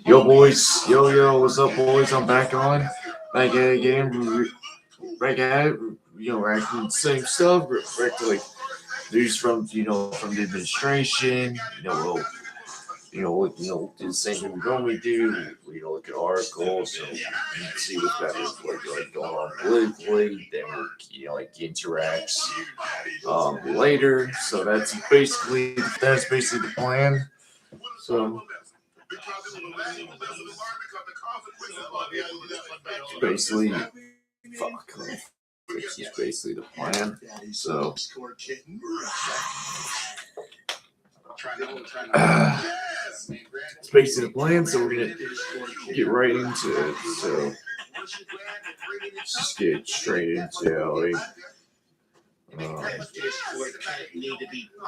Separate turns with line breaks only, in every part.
Yo, boys. Yo, what's up, boys? I'm back on. Back at it again. Back at it. We're acting the same stuff. We're back to like news from from the administration. We'll do the same thing we normally do. Look at articles, so we can see what's better, like going on politically. Then we'll interact later. So that's basically the plan. So basically, fuck. It's basically the plan. So it's basically the plan. So we're gonna get right into it. So just get straight into it.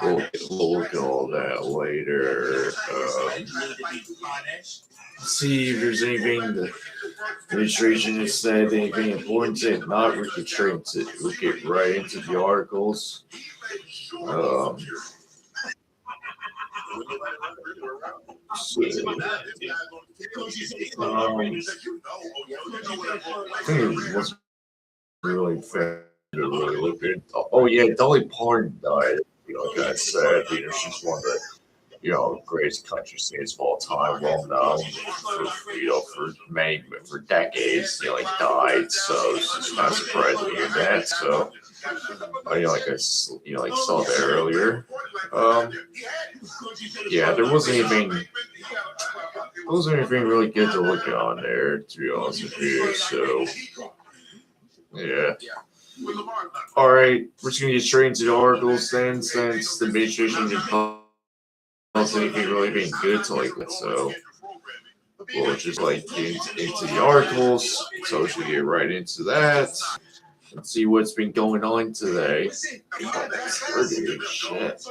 We'll look at all that later. See if there's anything the administration has said, anything important. If not, we get right into the articles. So, I think it was really fair to really look at. Oh yeah, Dolly Parton died. Like I said, she's one of the greatest country singers of all time, well known for decades. Died, so it's just not surprising to hear that. So, I saw that earlier. Yeah, there wasn't anything really good to look at on there, to be honest with you. So, yeah. All right, we're just gonna get straight into the articles then, since the administration didn't post anything really being good to that. So we'll just get into the articles. So we should get right into that and see what's been going on today. God, that's dirty as shit.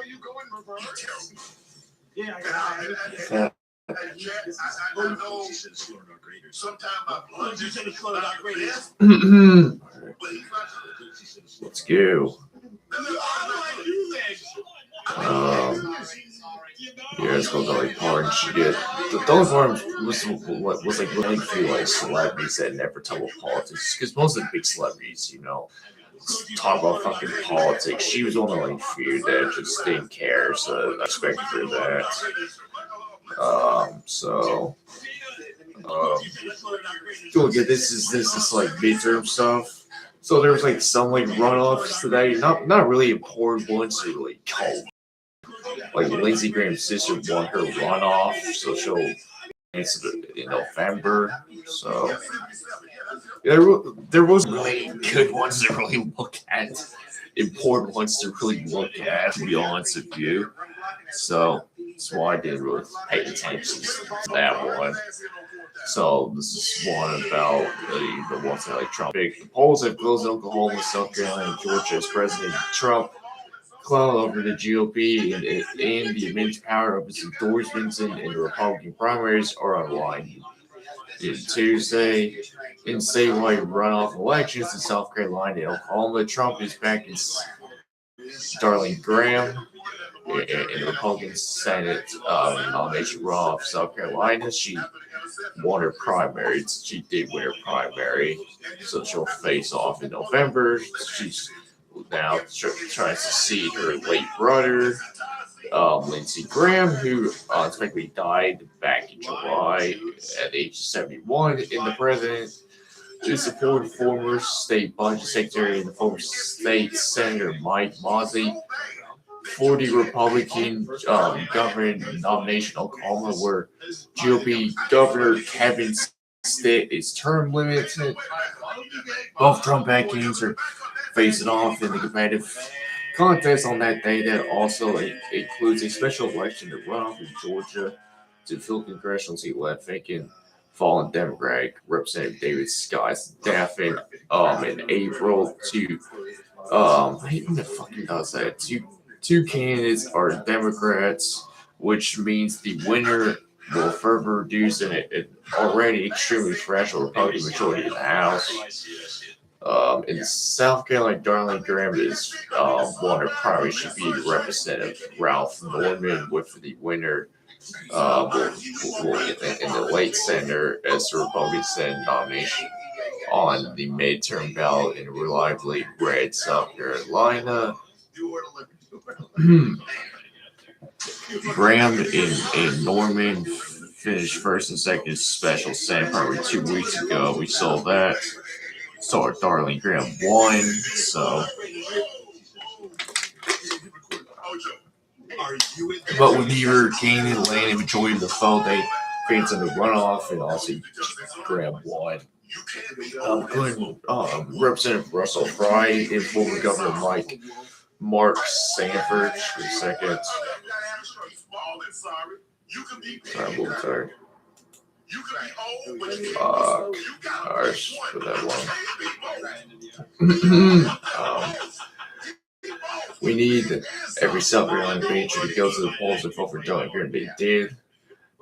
Let's go. It's called Dolly Parton. The Dolly Parton was like really few celebrities that never talk about politics, because most of the big celebrities, talk about fucking politics. She was one of the few that just didn't care, so I expect her that. Look at this is like midterm stuff. So there's some runoffs today, not really important ones to really call. Like Lindsey Graham's sister won her runoff, so she'll answer in November. So there wasn't really good ones to really look at, important ones to really look at, to be honest with you. So that's why I didn't really pay attention to that one. So this is one about the ones that Trump. The polls have closed in Oklahoma, South Carolina, and Georgia as President Trump cloud over the GOP and the immense power of its endorsements in the Republican primaries are on the line. Tuesday, in statewide runoff elections in South Carolina and Oklahoma, Trump is backing Darlene Graham in the Republican Senate nomination runoff. South Carolina, she won her primary. She did win her primary, so she'll face off in November. She's now trying to succeed her late brother, Lindsey Graham, who unexpectedly died back in July at age 71. In the president to support former state budget secretary and the former state senator Mike Mazzei for the Republican governor nomination in Oklahoma, where GOP Governor Kevin Stitt is term limited. Both Trump backings are facing off in the competitive contest on that day that also includes a special election to run off in Georgia to fill congressional seat left vacant fallen Democratic Representative David Scott's death in April. Who the fucking does that? Two candidates are Democrats, which means the winner will further reduce an already extremely fragile Republican majority in the House. In South Carolina, Darling Graham is won her primary. She beat Representative Ralph Norman with the winner in the late center as the Republican Senate nomination on the midterm ballot in reliably red South Carolina. Graham in Norman finished first and second special Senate probably 2 weeks ago. We saw that. Saw Darling Graham won. So, but with neither gaining land and majority of the vote, they advanced in the runoff, and also Graham won. Including Representative Russell Fry and former Governor Mark Sanford for second. Sorry. Gosh, for that long. We need every South Carolina patriot to go to the polls and vote for Donald Trump. They did.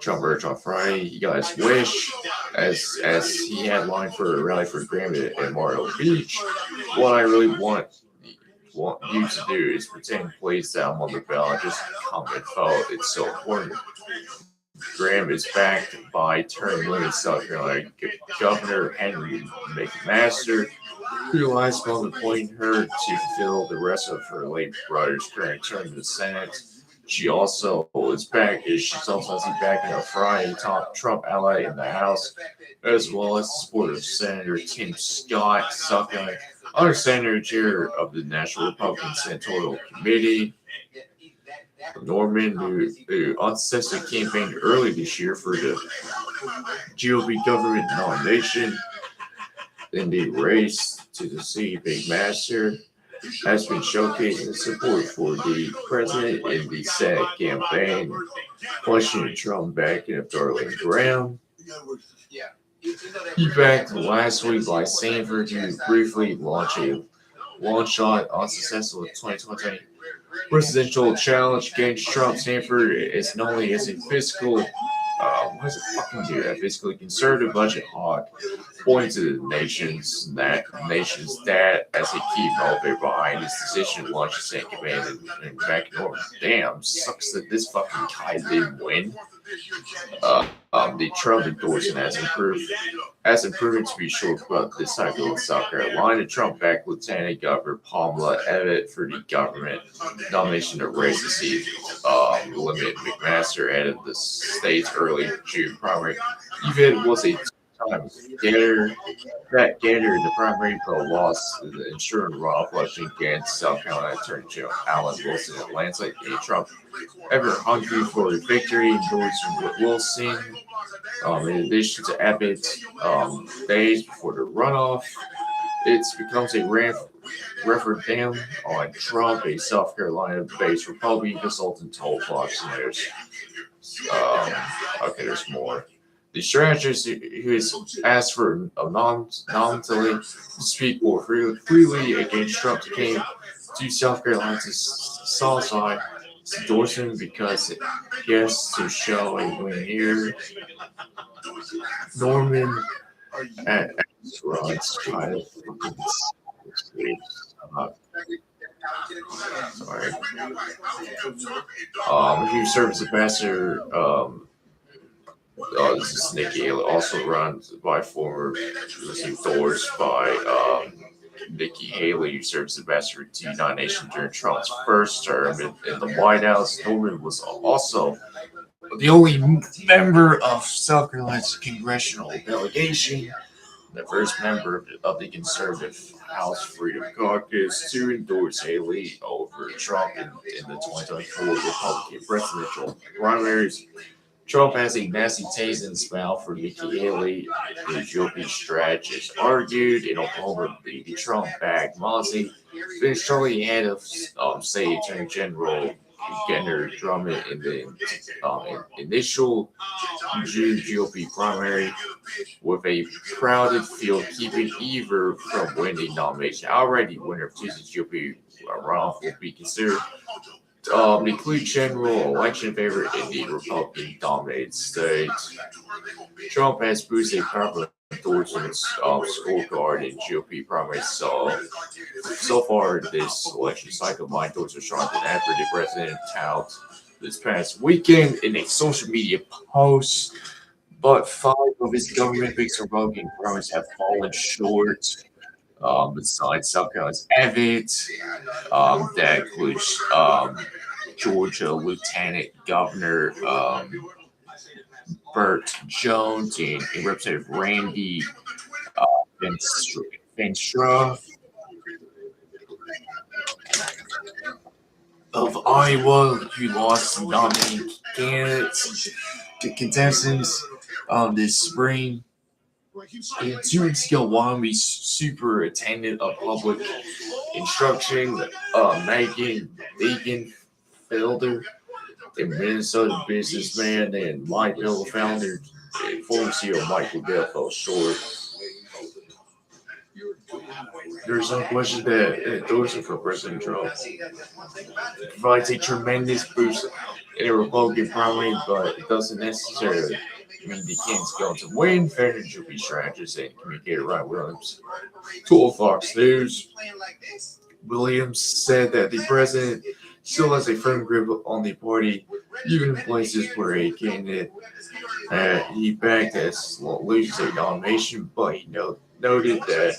Trump urged on Friday, you guys wish, as he had line for a rally for Graham at Myrtle Beach. What I really want you to do is pretend place down on the ballot, just come and vote. It's so important. Graham is backed by term limit South Carolina Governor Henry McMaster, who relies upon appointing her to fill the rest of her late brother's current term in the Senate. She's also backing a Friday top Trump ally in the House, as well as the support of Senator Tim Scott, South Carolina, under Senator Chair of the National Republican Senatorial Committee. Norman, who unsuccessfully campaigned early this year for the GOP government nomination in the race to the seat Big Master, has been showcasing support for the president in the Senate campaign, questioning Trump backing of Darling Graham. He backed last week by Sanford to briefly launch on unsuccessful 2020 presidential challenge against Trump. Sanford is known as a fiscally conservative budget hawk, pointing to the nation's debt as a key motivator behind his decision to launch a Senate campaign and back in Norman. Damn, sucks that this fucking guy didn't win. The Trump endorsement has improved to be short, but this cycle in South Carolina, Trump-backed Lieutenant Governor Pamela Abbott for the government nomination to raise the seat limit McMaster added the state's early June primary. Even it was a time getter in the primary, but lost the ensuring runoff election against South Carolina Attorney General Alan Wilson in Atlanta. Trump ever hungry for a victory endorsed Wilson. In addition to Abbott's days before the runoff, it becomes a referendum on Trump, a South Carolina-based Republican consultant told Fox News. Okay, there's more. The strategist who has asked for nominally to speak more freely against Trump came to South Carolina to solidify his endorsement because he has to show a win here. Norman at Rod's kind of sorry. He serves as ambassador. This is Nikki Haley, also run by was endorsed by Nikki Haley, who serves as ambassador to the United Nations during Trump's first term in the White House. Norman was also the only member of South Carolina's congressional delegation, the first member of the conservative House Freedom Caucus to endorse Haley over Trump in the 2024 Republican presidential primaries. Trump has a nasty taste in his mouth for Nikki Haley, the GOP strategist argued in Oklahoma. The Trump-backed Mozzie finished shortly ahead of State Attorney General Gunnar Drummond in the initial June GOP primary, with a crowded field keeping either from winning nomination. Already, winner of Tuesday's GOP runoff will be considered include general election favorite in the Republican-dominated state. Trump has boosted popularity endorsements scorecard in GOP primaries. So far this election cycle, my thoughts are stronger than ever. The president tout this past weekend in a social media post, but five of his government-based Republican primaries have fallen short. Besides South Carolina's Abbott, that includes Georgia Lieutenant Governor Burt Jones and Representative Randy uh, Venstra of Iowa, who lost some nominating candidates to contestants this spring. And 2 weeks ago, Wyoming superintendent of public instruction, Megan Felder, a Minnesota businessman, and Mike Hill, founder and former CEO Michael Dell fell short. There's no question that endorsement for President Trump provides a tremendous boost in a Republican primary, but it doesn't necessarily mean the candidate's going to win. Fairness will be strategist and communicator Ryan Williams told Fox News. Williams said that the president still has a firm grip on the party, even in places where a candidate he backed as loses a nomination, but he noted that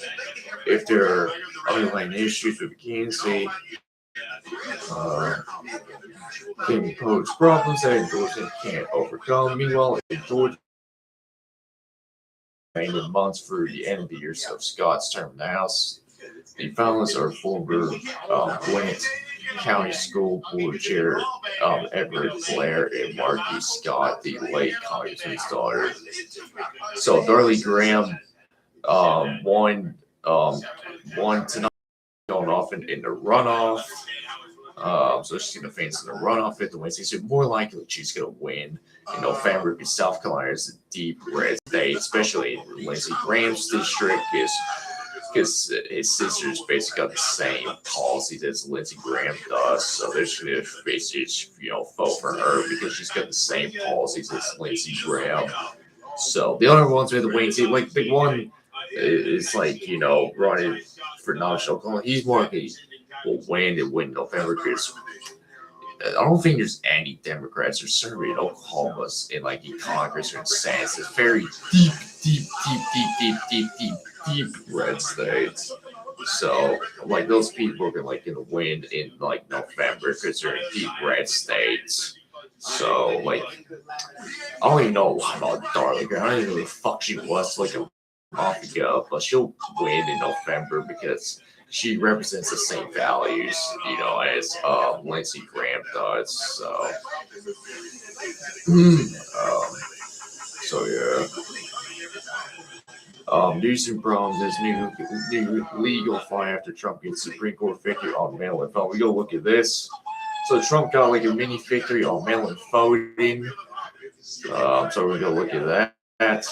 if there are underlying issues with the candidacy, uh, can pose problems that endorsement can't overcome. Meanwhile, in Georgia, in months for the end of the year of Scott's term in the House, the finalists are former Gwinnett County School Board Chair Everett Blair and Marky Scott, the late Congressman's daughter. So Darley Graham won tonight, going off in the runoff. So she's going to face in the runoff at the Wednesday. So more likely she's going to win in November because South Carolina is a deep red state, especially in Lindsey Graham's district, because his sisters basically got the same policies as Lindsey Graham does. So they're just going to basically vote for her because she's got the same policies as Lindsey Graham. So the other ones are the Wednesday, like the one is running for national Oklahoma. He's more likely will win and win November because I don't think there's any Democrats or certainly in Oklahoma in Congress or in Senate. It's very deep red states. So those people are gonna win in November because they're in deep red states. So I don't even know a lot about Darling. I don't even know who the fuck she was a month ago, but she'll win in November because she represents the same values, as Lindsey Graham does. So yeah. News and problems. There's new legal fight after Trump gets Supreme Court victory on mail-in vote. We go look at this. So Trump got a mini victory on mail-in voting. So we're gonna look at that.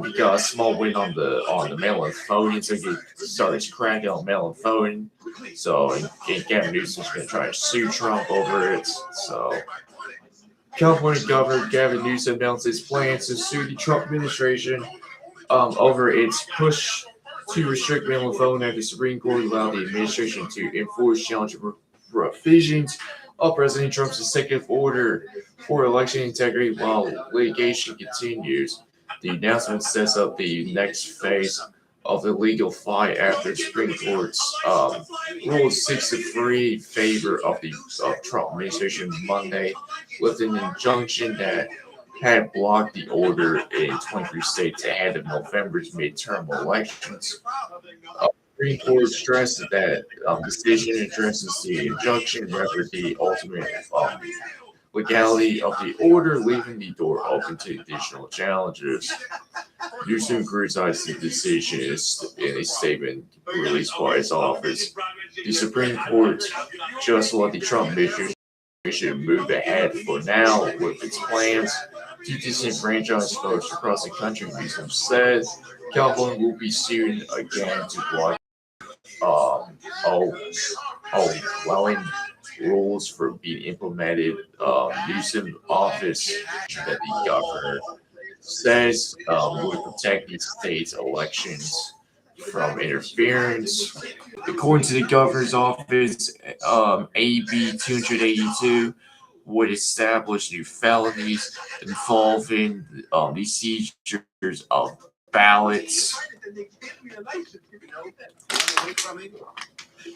He got a small win on the mail-in voting, so he started cracking on mail-in voting. So Gavin Newsom's gonna try to sue Trump over it. So California Governor Gavin Newsom announced his plans to sue the Trump administration over its push to restrict mail-in voting after the Supreme Court allowed the administration to enforce challenging provisions of President Trump's executive order for election integrity while litigation continues. The announcement sets up the next phase of the legal fight after the Supreme Court's ruled 6-3 in favor of the Trump administration Monday, with an injunction that had blocked the order in 23 states ahead of November's midterm elections. Supreme Court stressed that decision addresses the injunction rather the ultimate legality of the order, leaving the door open to additional challenges. Newsom criticized the decision in a statement released by his office. The Supreme Court just let the Trump administration move ahead for now with its plans to disenfranchise folks across the country. Newsom said California will be sued again to block allowing rules for being implemented. Newsom office that the governor says would protect the state's elections from interference. According to the governor's office, AB 282 would establish new felonies involving the seizures of ballots,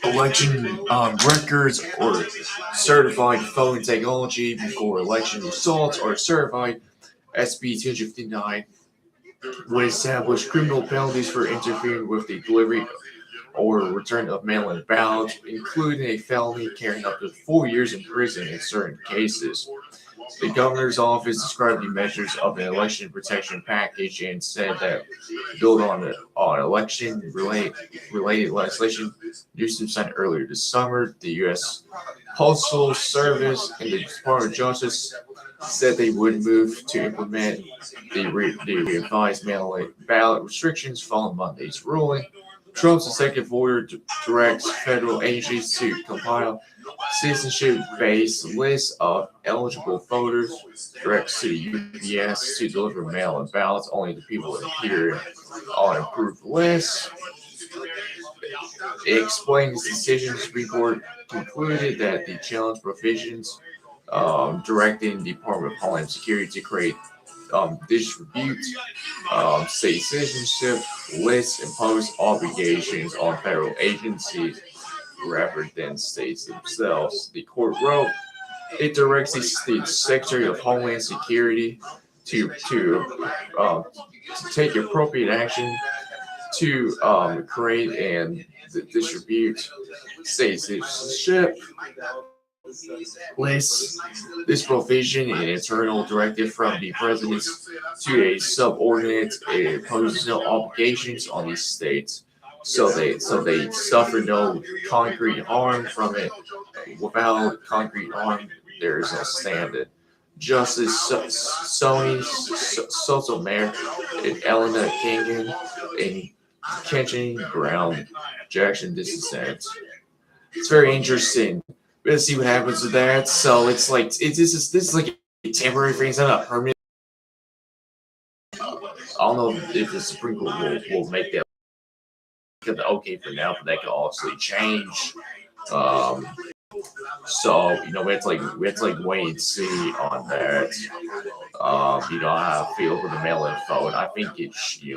election records, or certified voting technology before election results are certified. SB 259 would establish criminal penalties for interfering with the delivery or return of mail-in ballots, including a felony carrying up to 4 years in prison in certain cases. The governor's office described the measures of an election protection package and said that build on election related legislation Newsom signed earlier this summer. The U.S. Postal Service and the Department of Justice said they would move to implement the revised mail-in ballot restrictions following Monday's ruling. Trump's executive order directs federal agencies to compile citizenship-based lists of eligible voters, directs to UPS to deliver mail-in ballots only to people that appear on approved lists. It explains the decision. The Supreme Court concluded that the challenge provisions directing the Department of Homeland Security to create distribute state citizenship lists impose obligations on federal agencies rather than states themselves. The court wrote it directs the state Secretary of Homeland Security to take appropriate action to create and distribute state citizenship lists. This provision, an internal directive from the president to a subordinate, it imposes no obligations on these states, so they suffer no concrete harm from it. Without concrete harm, there is no standard. Justice Sony Sotomayor and Elena Kagan and Kenton Brown Jackson dissent. It's very interesting. We're gonna see what happens with that. So it's like this is like a temporary thing, it's not a permanent. I don't know if the Supreme Court will make that okay for now, but that could obviously change. So we have to wait and see on that. How I feel for the mail-in vote. I think it should be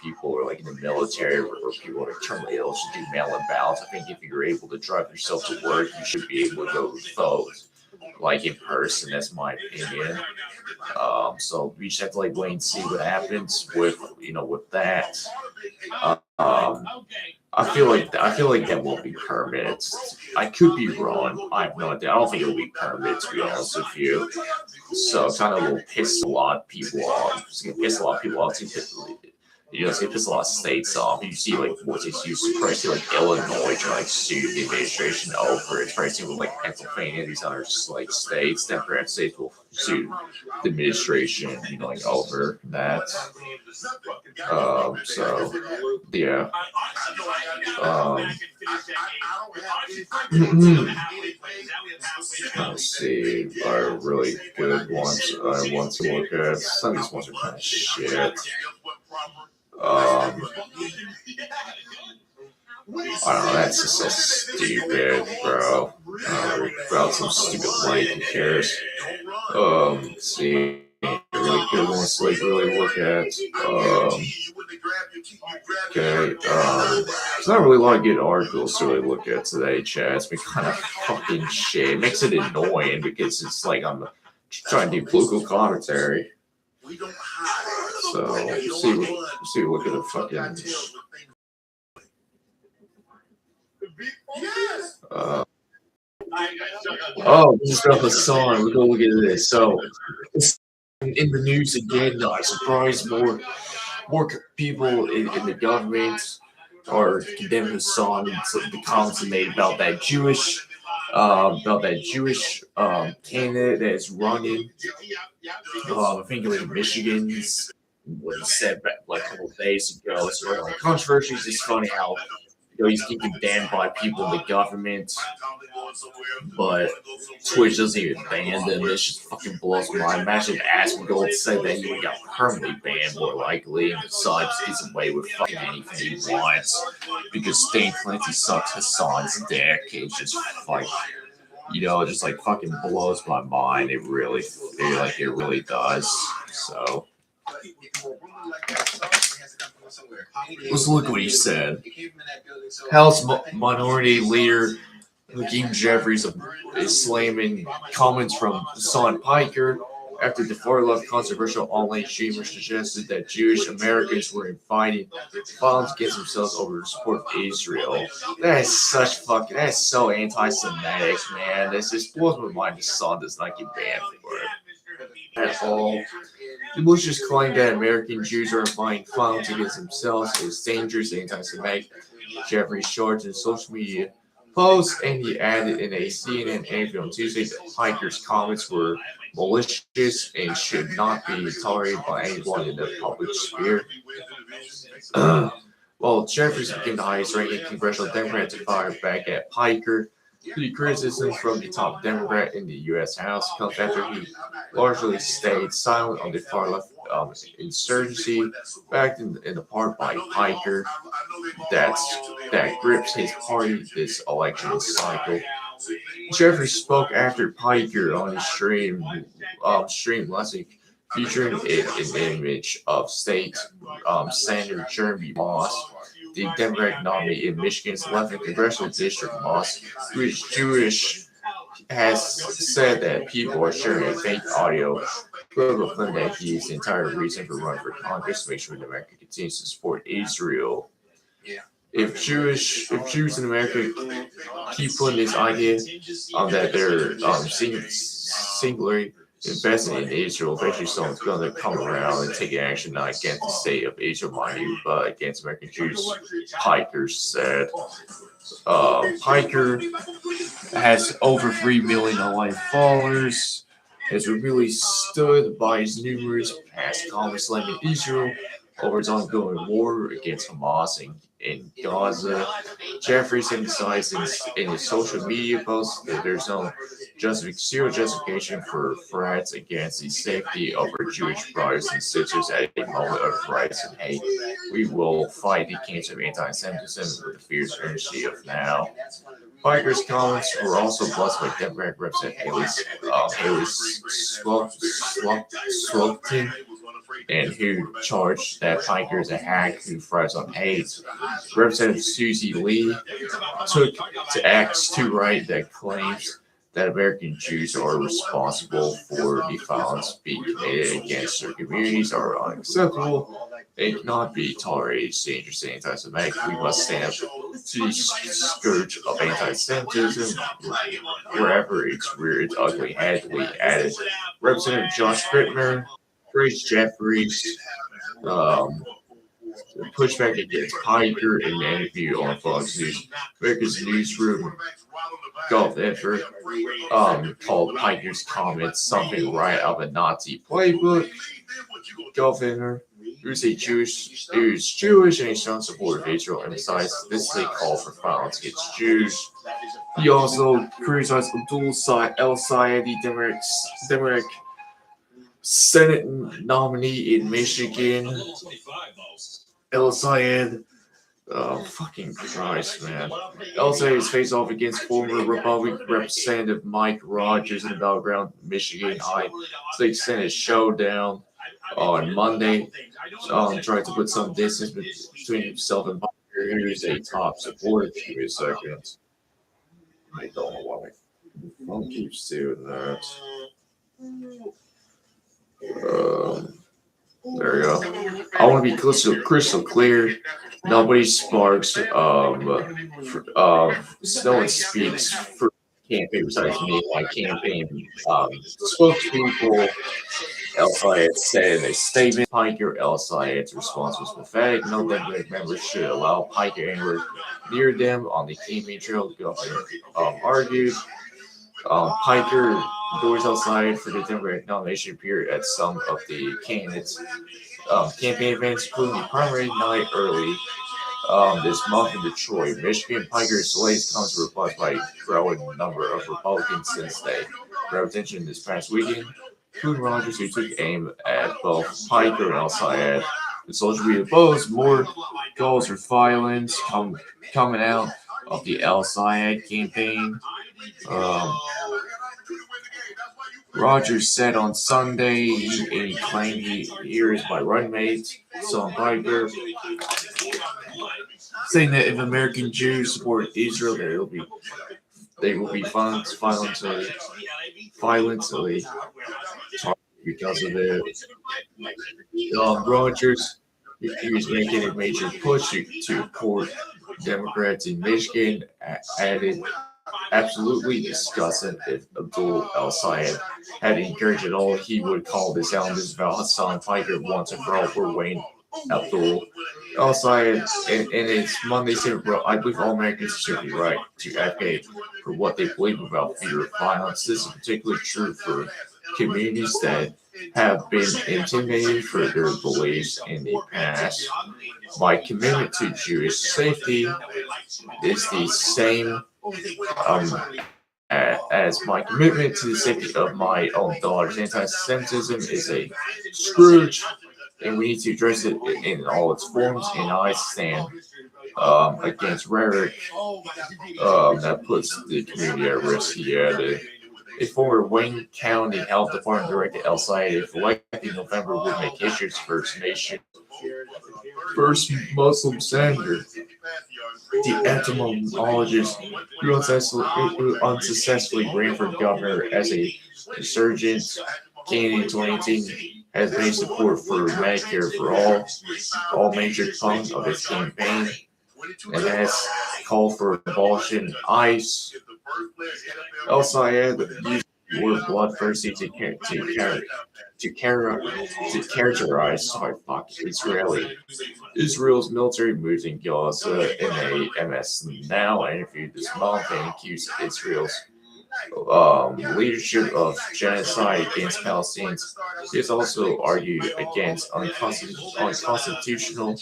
people who are like in the military or people who are terminally ill should do mail-in ballots. I think if you're able to drive yourself to work, you should be able to go vote like in person. That's my opinion. So we just have to wait and see what happens with that. I feel like that won't be permanent. I could be wrong. I have no idea. I don't think it'll be permanent, to be honest with you. So it kind of will piss a lot of people off. It's gonna piss a lot of people off too. It's gonna piss a lot of states off. You see what's used to probably see Illinois trying to sue the administration over. It's probably seen with Pennsylvania, these other states, Democrat states will sue the administration, over that. So yeah. Let's see, are really good ones I want to look at. Some of these ones are kind of shit. I don't know, that's just so stupid, bro. About some stupid light, who cares? Let's see. Really good ones to really look at. Okay, there's not really a lot of good articles to really look at today, Chad. It's been kind of fucking shit. It makes it annoying because it's like I'm trying to do political commentary. So, look at the fucking. This is about the song. We'll go look at this. So, it's in the news again. I surprised more people in the government are condemning Hassan and the comments he made about that Jewish candidate that is running. I think it was Michigan's what he said back, a couple of days ago. It's really controversy. It's just funny how he's getting condemned by people in the government, but Twitch doesn't even ban them. This just fucking blows my mind. Imagine if Asmongold said that he would get permanently banned more likely, and besides gets away with fucking anything he wants because Stan Clancy sucks Hassan's dick. It's just like, it just like fucking blows my mind. It really does. So let's look what he said. House Minority Leader Hakeem Jeffries is slamming comments from Sean Piker after the far-left controversial online streamer suggested that Jewish Americans were inviting violence against themselves over the support of Israel. That is so anti-Semitic, man. This just blows my mind. The son does not get banned for it at all. The militias claim that American Jews are inciting violence against themselves is dangerous and anti-Semitic. Jeffries charged in social media post, and he added in a CNN interview on Tuesday that Piker's comments were malicious and should not be tolerated by anyone in the public sphere. Well, Jeffries became the highest-ranking congressional Democrat to fire back at Piker. The criticism from the top Democrat in the U.S. House comes after he largely stayed silent on the far-left insurgency, backed in the part by Piker that grips his party this election cycle. Jeffries spoke after Piker on his stream last week, featuring an image of State Senator Jeremy Moss, the Democratic nominee in Michigan's 11th congressional district. Moss, who is Jewish, has said that people are sharing a fake audio claim that he is the entire reason for running for Congress to make sure that America continues to support Israel. If Jews in America keep putting this idea that they're singularly investing in Israel, eventually someone's going to come around and take action not against the state of Israel, mind you, but against American Jews, Piker said. Piker has over 3 million online followers, has repeatedly stood by his numerous past comments slamming Israel over its ongoing war against Hamas in Gaza. Jeffries emphasized in his social media posts that there's zero justification for threats against the safety of our Jewish brothers and sisters at a moment of crisis and hate. We will fight the cancer of anti-Semitism with the fierce urgency of now. Piker's comments were also blessed by Democratic Representative Haley Slotkin, and who charged that Piker is a hack who thrives on hate. Representative Susie Lee took to X to write that claims that American Jews are responsible for the violence being committed against their communities are unacceptable and cannot be tolerated. It's dangerous and anti-Semitic. We must stand up to the scourge of anti-Semitism wherever it's reared its ugly head. Lee added. Representative Josh Pittman praised Jeffries' pushback against Piker in an interview on Fox News. America's newsroom golf effort called Piker's comments something right out of a Nazi playbook. Governor, who is Jewish and a strong supporter of Israel, emphasized this is a call for violence against Jews. He also criticized Abdul El Sayed, the Democratic Senate nominee in Michigan. El Sayed, fucking Christ, man. El Sayed's face off against former Republican Representative Mike Rogers in the battleground Michigan High State Senate showdown on Monday. Tried to put some distance between himself and Piker, who is a top supporter. Give me a second. I don't know why my phone keeps doing that. There we go. I want to be crystal clear. Nobody sparks. No one speaks for campaign besides me. My campaign spokespeople. El Sayed said in a statement, Piker El Sayed's response was pathetic. No Democratic members should allow Piker anywhere near them on the campaign trail, the governor argued. Piker endorsed El Sayed for the Democratic nomination appeared at some of the candidates' campaign events, including the primary night early this month in Detroit. Michigan Pikers delays comes to request by a growing number of Republicans since they grab attention this past weekend. Including Rogers, who took aim at both Piker and El Sayed. The social media posts more calls for violence coming out of the El Sayed campaign. Um, Rogers said on Sunday, and he claimed here is my runmate, son Piker, saying that if American Jews support Israel, they will be violently targeted because of it. Rogers, he was making a major push to court Democrats in Michigan, added absolutely disgusting if Abdul El Sayed had encouraged at all, he would call this out this about Hassan Piker once and for all for Wayne Abdul El Sayed. And it's Monday, I believe all Americans should be right to advocate for what they believe about fear of violence. This is particularly true for communities that have been intimidated for their beliefs in the past. My commitment to Jewish safety is the same um, as my commitment to the safety of my own daughters. Anti-Semitism is a scourge, and we need to address it in all its forms. And I stand against rhetoric that puts the community at risk. He added. A former Wayne County Health Department Director El Sayed, if elected in November, would make history as First Nation, first Muslim senator. The entomologist who unsuccessfully ran for governor as a insurgent candidate in 2018 has made support for Medicare for all major components of his campaign, and has called for abolition ICE. El Sayed used the word bloodthirsty to characterize Israel's military moves in Gaza in a MS Now interview this month, and accused Israel's leadership of genocide against Palestinians. He has also argued against unconstitutional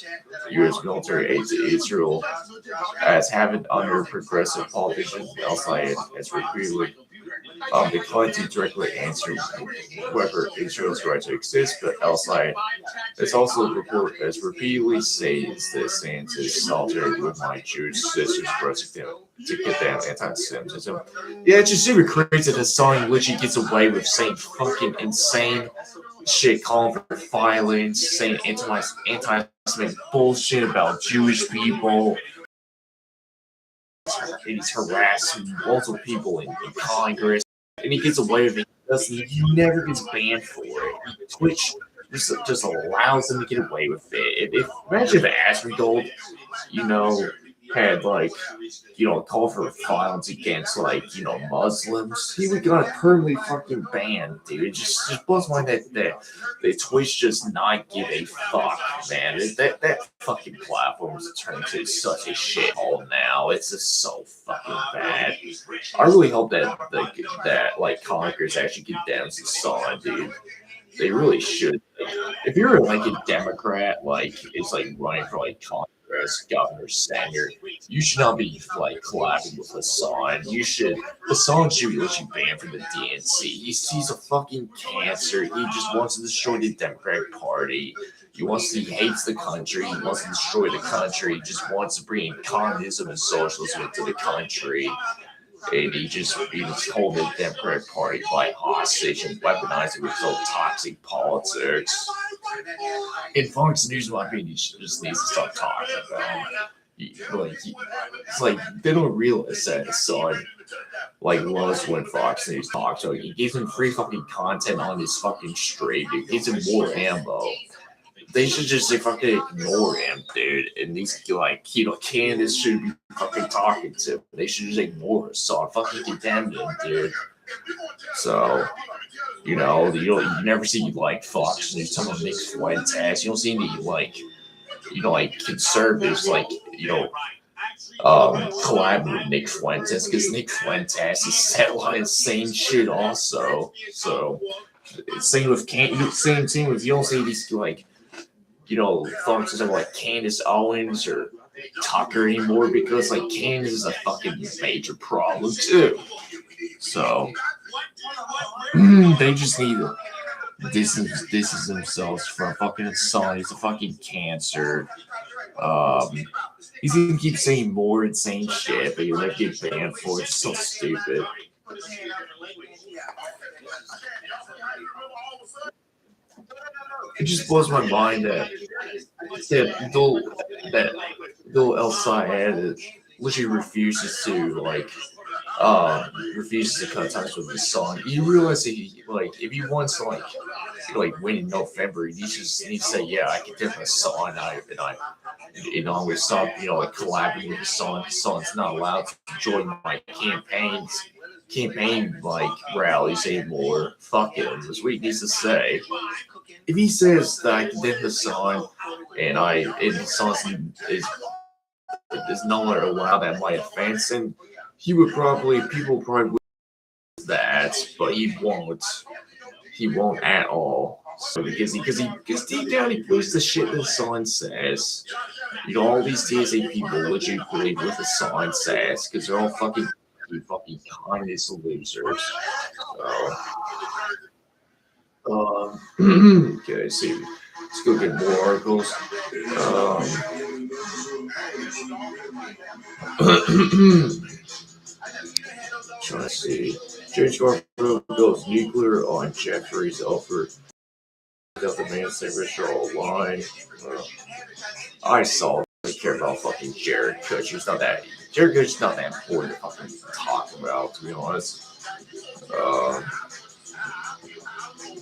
U.S. military aid to Israel, as happened under progressive politicians. El Sayed has repeatedly declined to directly answer whether Israel's right to exist, but El Sayed has also repeatedly says this and is solidarity with my Jewish sisters to get down anti-Semitism. Yeah, it's just super crazy that Hassan literally gets away with saying fucking insane shit, calling for violence, saying anti-Semitic bullshit about Jewish people. And he's harassing multiple people in Congress, and he gets away with it. He never gets banned for it. Twitch just allows him to get away with it. Imagine if Asmongold, had called for violence against Muslims, he would get permanently fucking banned, dude. It just blows my mind that Twitch just not give a fuck, man. That fucking platform has turned into such a shithole now. It's just so fucking bad. I really hope that Congress actually get down to Hassan, dude. They really should. If you're a Democrat, it's running for Congress, governor, senator, you should not be collabing with Hassan. Hassan should be banned from the DNC. He's a fucking cancer. He just wants to destroy the Democratic Party. He hates the country. He wants to destroy the country. He just wants to bring communism and socialism into the country. And he just hold the Democratic Party by hostage and weaponize it with so toxic politics. In Fox News, in my opinion, he just needs to stop talking about him. It's they don't realize that Hassan loves when Fox News talks. So he gives him free fucking content on his fucking stream. It gives him more ammo. They should just fucking ignore him, dude. And these candidates should be fucking talking to him. They should just ignore Hassan, fucking condemn him, dude. So, you never see Fox News talking about Nick Fuentes. You don't see any conservatives collab with Nick Fuentes, because Nick Fuentes has said a lot of insane shit also. So, same with you don't see these Fox have Candace Owens or Tucker anymore because like Kansas is a fucking major problem too. So they just need to distance themselves from fucking Hassan. He's a fucking cancer. He's gonna keep saying more insane shit, but he'll never get banned for it. It's so stupid. It just blows my mind that Bill El Sayed literally refuses to cut ties with his son. You realize that if he wants to win in November, he just needs to say, yeah, I can get my son, and I'm gonna stop collaborating with his son. His son's not allowed to join my campaign rallies anymore. Fuck him. That's what he needs to say. If he says that I can get his son and his son is no longer allowed at my offense, and people probably would that, but he won't. He won't at all. So because deep down he believes the shit that Hassan says. All these TSA people legit believe what Hassan says because they're all fucking communist losers. So, okay, see. Let's go get more articles. Trying to see. James Garfield goes nuclear on Jeffrey's offer. Got the man saying Richard online. I saw they care about fucking Jared Kushner's not that. Jared Kushner's not that important to fucking talk about, to be honest.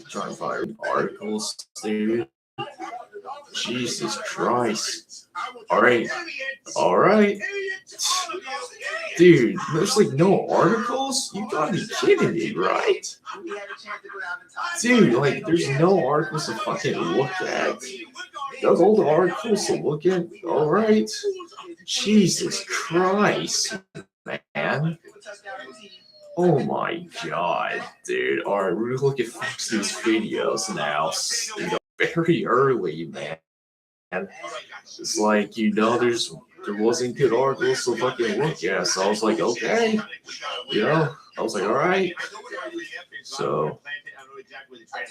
Trying to find articles, dude. Jesus Christ. Alright. Dude, there's no articles? You gotta be kidding me, right? Dude, there's no articles to fucking look at. Those old articles to look at? Alright. Jesus Christ, man. Oh my god, dude. Alright, we're gonna look at Fox News videos now. Very early, man. It's there wasn't good articles to fucking look at, so I was like, okay. I was like, alright. So, I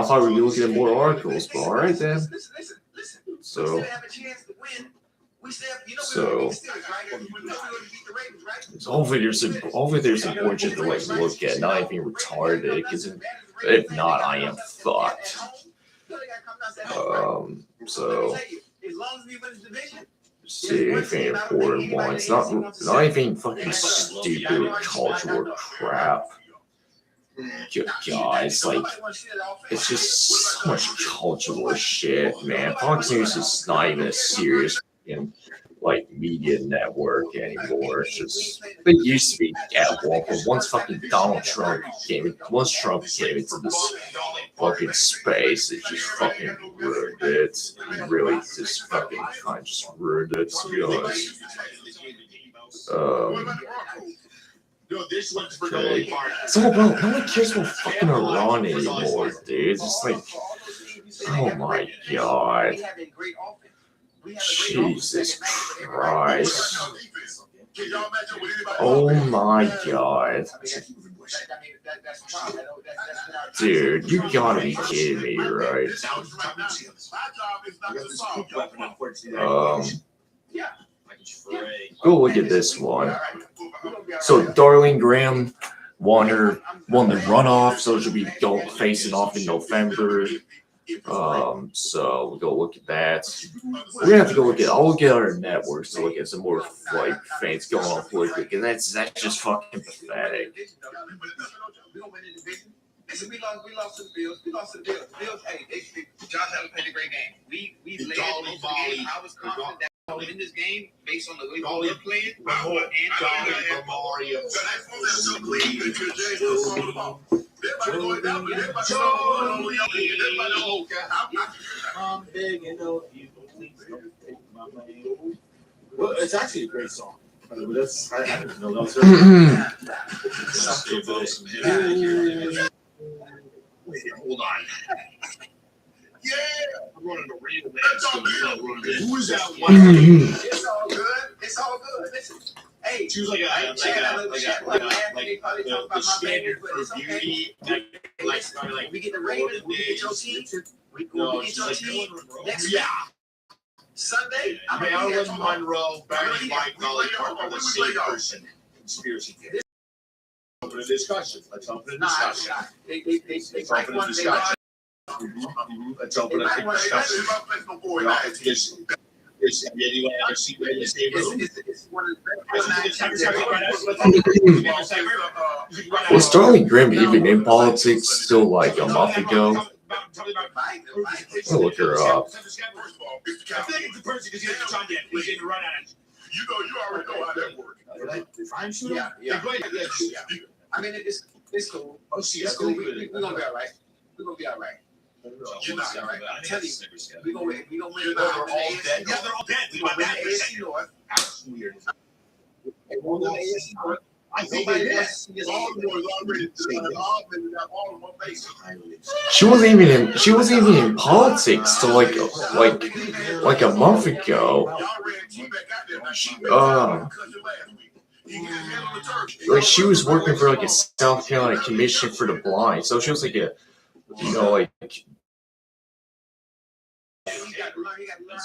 thought we'd be looking at more articles, but alright then. So hopefully there's important shit to look at, not anything retarded, because if not, I am fucked. So see anything important ones, not anything fucking stupid cultural crap. Guys, it's just so much cultural shit, man. Fox News is not even a serious media network anymore. It's just they used to be at one, but once Trump came into this fucking space, it just fucking ruined it. He really just fucking kind of just ruined it, to be honest. Okay. So, bro, no one cares about fucking Iran anymore, dude. It's just oh my god. Jesus Christ. Oh my god. Dude, you gotta be kidding me, right? Go look at this one. So Darlene Graham won the runoff, so she'll be facing off in November. So we'll go look at that. We're gonna have to go look at. I'll look at our networks to look at some more fans going on politically, and that's just fucking pathetic. Listen, we lost to the Bills. The Bills, hey, Josh Allen played a great game. We led most of the game. I was confident that we would win this game based on the way we were playing.
I'm begging of you, please don't take my money. Well, it's actually a great song. I didn't know that was Wait, hold on. Yeah. running a real man. Who is that one?
It's all good. It's all good. Listen, hey,
She was like a standard for beauty. Like
we get the Ravens, we get your team. We get your team next week. Sunday,
Marilyn Monroe, Barry White, Dolly Parton are the same person. Conspiracy theory. Open a discussion. Let's open a discussion.
They
Open a discussion. Let's open a discussion.
Was Starling Grimm even in politics still like a month ago? I'll look her up.
I think it's a person because he has a tongue yet. He's in the run at it.
You already know how that works.
Crime shooter?
Yeah. I mean, it's cool.
Oh, see,
It's cool. We're gonna be all right. We're gonna be all right. You're not all right. I'm telling you, we're gonna win. They're all dead.
Yeah, they're all dead.
We're gonna win the AFC North.
That's weird.
And we're gonna win the AFC North.
I think
Nobody
it
wants
is.
to see us already involved in that all in one place.
She wasn't even in politics till like a month ago. Like she was working for like a South Carolina Commission for the Blind, so she was like a,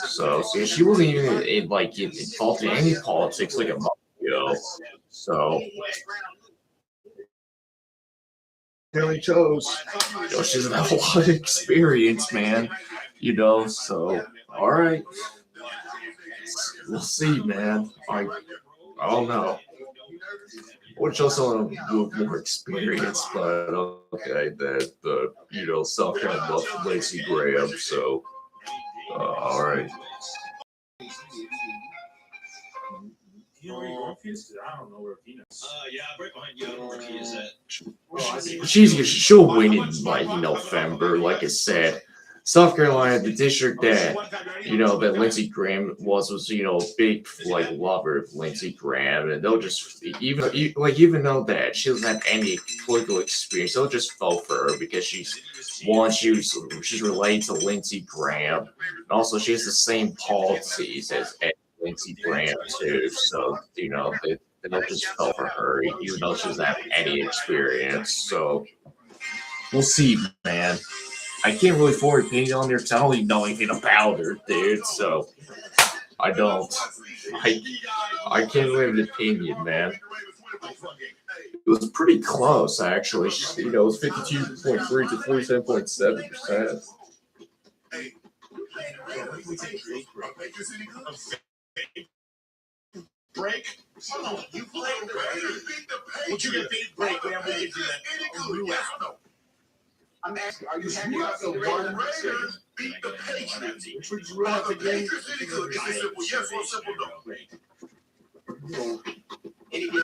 so she wasn't even involved in any politics like a month ago. So Kelly chose. She doesn't have a lot of experience, man. So all right. We'll see, man. I don't know. Or just someone with more experience, but okay, the South Carolina love Lacey Graham, so all right.
I don't know where he knows. Yeah, right behind you. I don't know where he is at.
She'll win in like November, like I said. South Carolina, the district that that Lindsey Graham was a big like lover of Lindsey Graham, and they'll just even though that she doesn't have any political experience, they'll just vote for her because she's related to Lindsey Graham, and also she has the same policies as Lindsey Graham too. So they'll just vote for her, even though she doesn't have any experience. So we'll see, man. I can't really form an opinion on her because I don't even know anything about her, dude. So I don't. I can't really have an opinion, man. It was pretty close, actually. It was 52.3 to 47.7%.
Break. You played the Raiders. Would you get big break? We have to do that.
I'm asking, are you happy about the Raiders beat the Patriots?
Which would you rather
The Patriots any good? It's a simple yes or a simple no. Any good?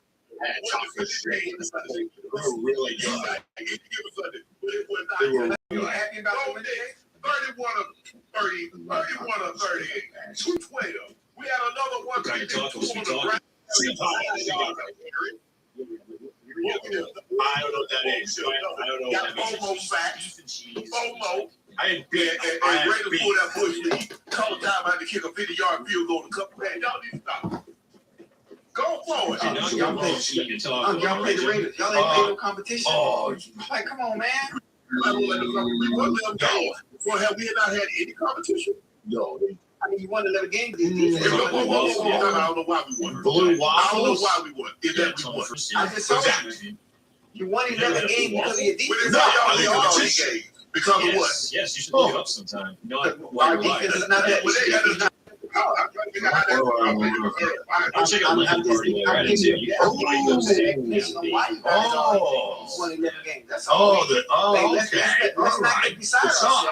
Really good.
Are you happy about the win today?
31 of 38. 212. We had another one. I don't know what that is. I don't know what that means.
FOMO facts. FOMO.
I ain't been.
I ready to pull that bush lead. Couple time I had to kick a 50-yard field goal to couple man. Y'all need to stop. Go forward. Y'all play the Raiders. Y'all ain't play no competition. Like, come on, man.
Well, have we not had any competition? No.
I mean, you won 11 games.
I don't know why we won. Blue Waffles. I don't know why we won. If that we won.
I just told you. You won 11 games because of your defense.
No, because of what?
Yes, you should look it up sometime.
Our defense is not that.
I'll check out Lincoln Party later. I didn't see it.
Let's not get beside ourselves.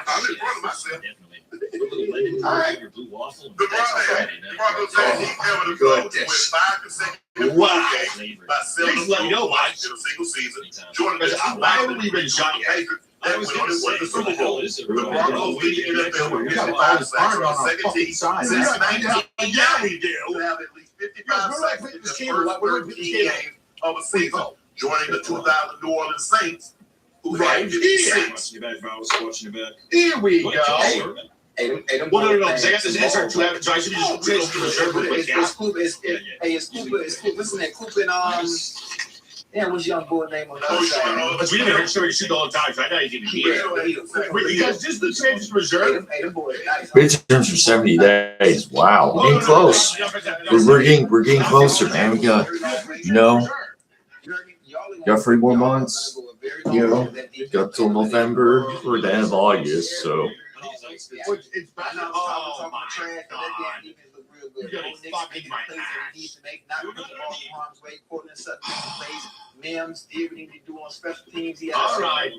Definitely.
All right.
Your blue waffle.
Why?
Please let me know why.
In a single season. Why would we even shot Patriots?
I was going to say,
Super
the hell
Bowl.
is it?
The Broncos lead the NFL with 55 sacks on the second team since 19. Yeah, we do. We have at least 55 sacks in the first 13 games of a season, joining the 2000 New Orleans Saints, who had 56.
You back, I was watching you back.
Here we
What,
go.
Joe Sherman? Well, no. Because I got this insert to have it, so I should just change the reserve real quick.
It's Cooper. It's Cooper. What's his name? Cooper and damn, what's young boy name on the other side?
But we didn't make sure you shoot all the time, so I know you didn't hear it. Wait, you guys just the change the reserve?
Midterms for 70 days. Wow, we're getting close. We're getting closer, man. We got, got 3 more months. Got till November or the end of August. So
It's back now. Oh my God.
You're gonna fucking my ass.
Mims, everything they do on special teams. He
All right.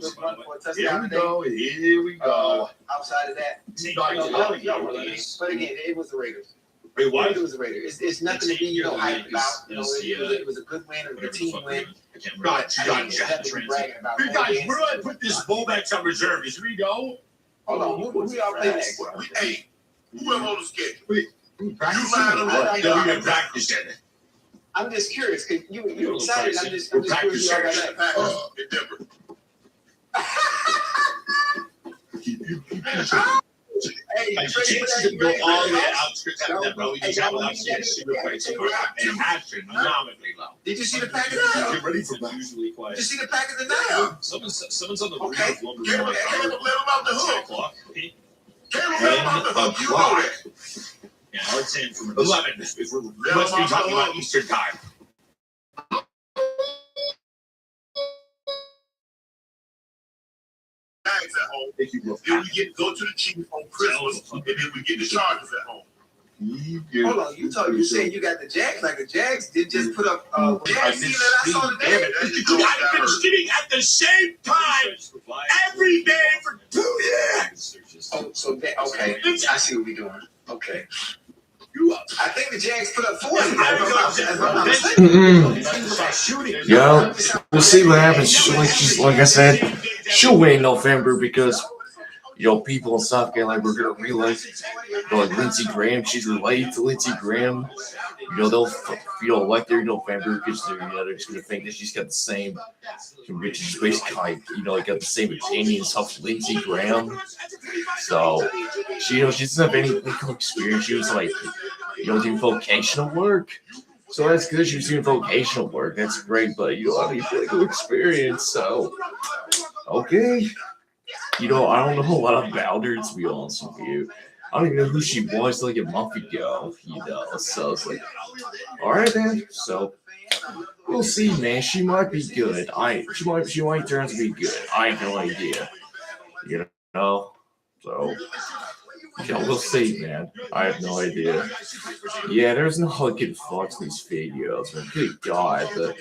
Here we go. Here we go.
Outside of that, but again, it was the Raiders.
Wait, what?
It was the Raiders. It's nothing to be hyped about. It was a good win. It was a team win.
God, you guys, we're gonna put this fullbacks on reserve. Here we go.
Hold on, who we all play next?
Hey, whoever on the schedule.
You practice it.
I'm just curious because you excited. I'm just curious. You all got that. Hey,
Like, chances to go all the way outskirts out of that, bro. You just have enough super fights and action phenomenally low.
Did you see the package?
Get ready for that. Usually
Did
quiet.
you see the package now?
Someone's on the
Okay.
roof.
Caleb, let him off the hook.
O'clock.
Caleb, let him off the hook. You know that.
Yeah, I would say from 11. If we're let's be talking about Eastern time.
Giants at home. Then we get go to the Chiefs on Christmas, and then we get the Chargers at home.
Hold on, you saying you got the Jags? Like the Jags did just put up Jags season I saw today.
I've been sitting at the same time every day for 2 years.
Oh, so they, okay, I see what we're doing. Okay. I think the Jags put up 40.
yeah, we'll see what happens. Like I said, she'll win in November because people in South Carolina we're gonna realize, like Lindsey Graham, she's related to Lindsey Graham. They'll elect her in November because they're just gonna think that she's got the same, she's basically got the same opinions of Lindsey Graham. So she doesn't have any political experience. She was doing vocational work. So that's good. She was doing vocational work. That's great, but you don't have any political experience. So okay. I don't know a lot about her, to be honest with you. I don't even know who she was like a month ago, So it's like, all right, man. So we'll see, man. She might be good. She might turn out to be good. I have no idea. So we'll see, man. I have no idea. Yeah, there's no good Fox News videos, man. Good God, the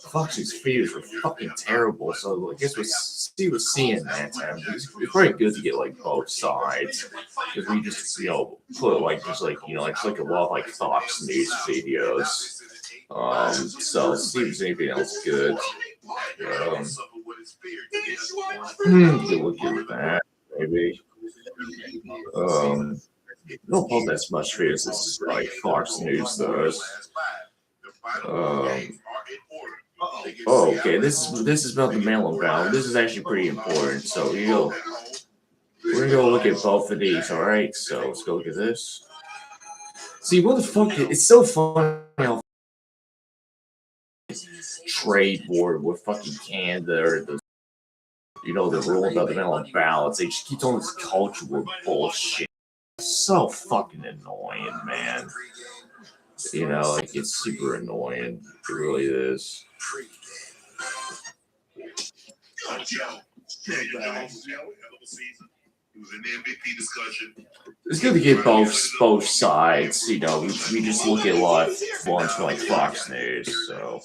Fox News videos were fucking terrible. So I guess we'll seeing that time. It's very good to get both sides because we just put just a lot of Fox News videos. So see if there's anything else good. Look at that, maybe. Don't post as much videos as Fox News does. Okay. This is about the mail-in ballot. This is actually pretty important. So we're gonna go look at both of these. All right. So let's go look at this. See what the fuck? It's so funny how trade war with fucking Canada or the rule about the mail-in ballots. They just keep on this cultural bullshit. So fucking annoying, man. It's super annoying. It really is. It's good to get both sides. We just look at a lot of ones from Fox News. So.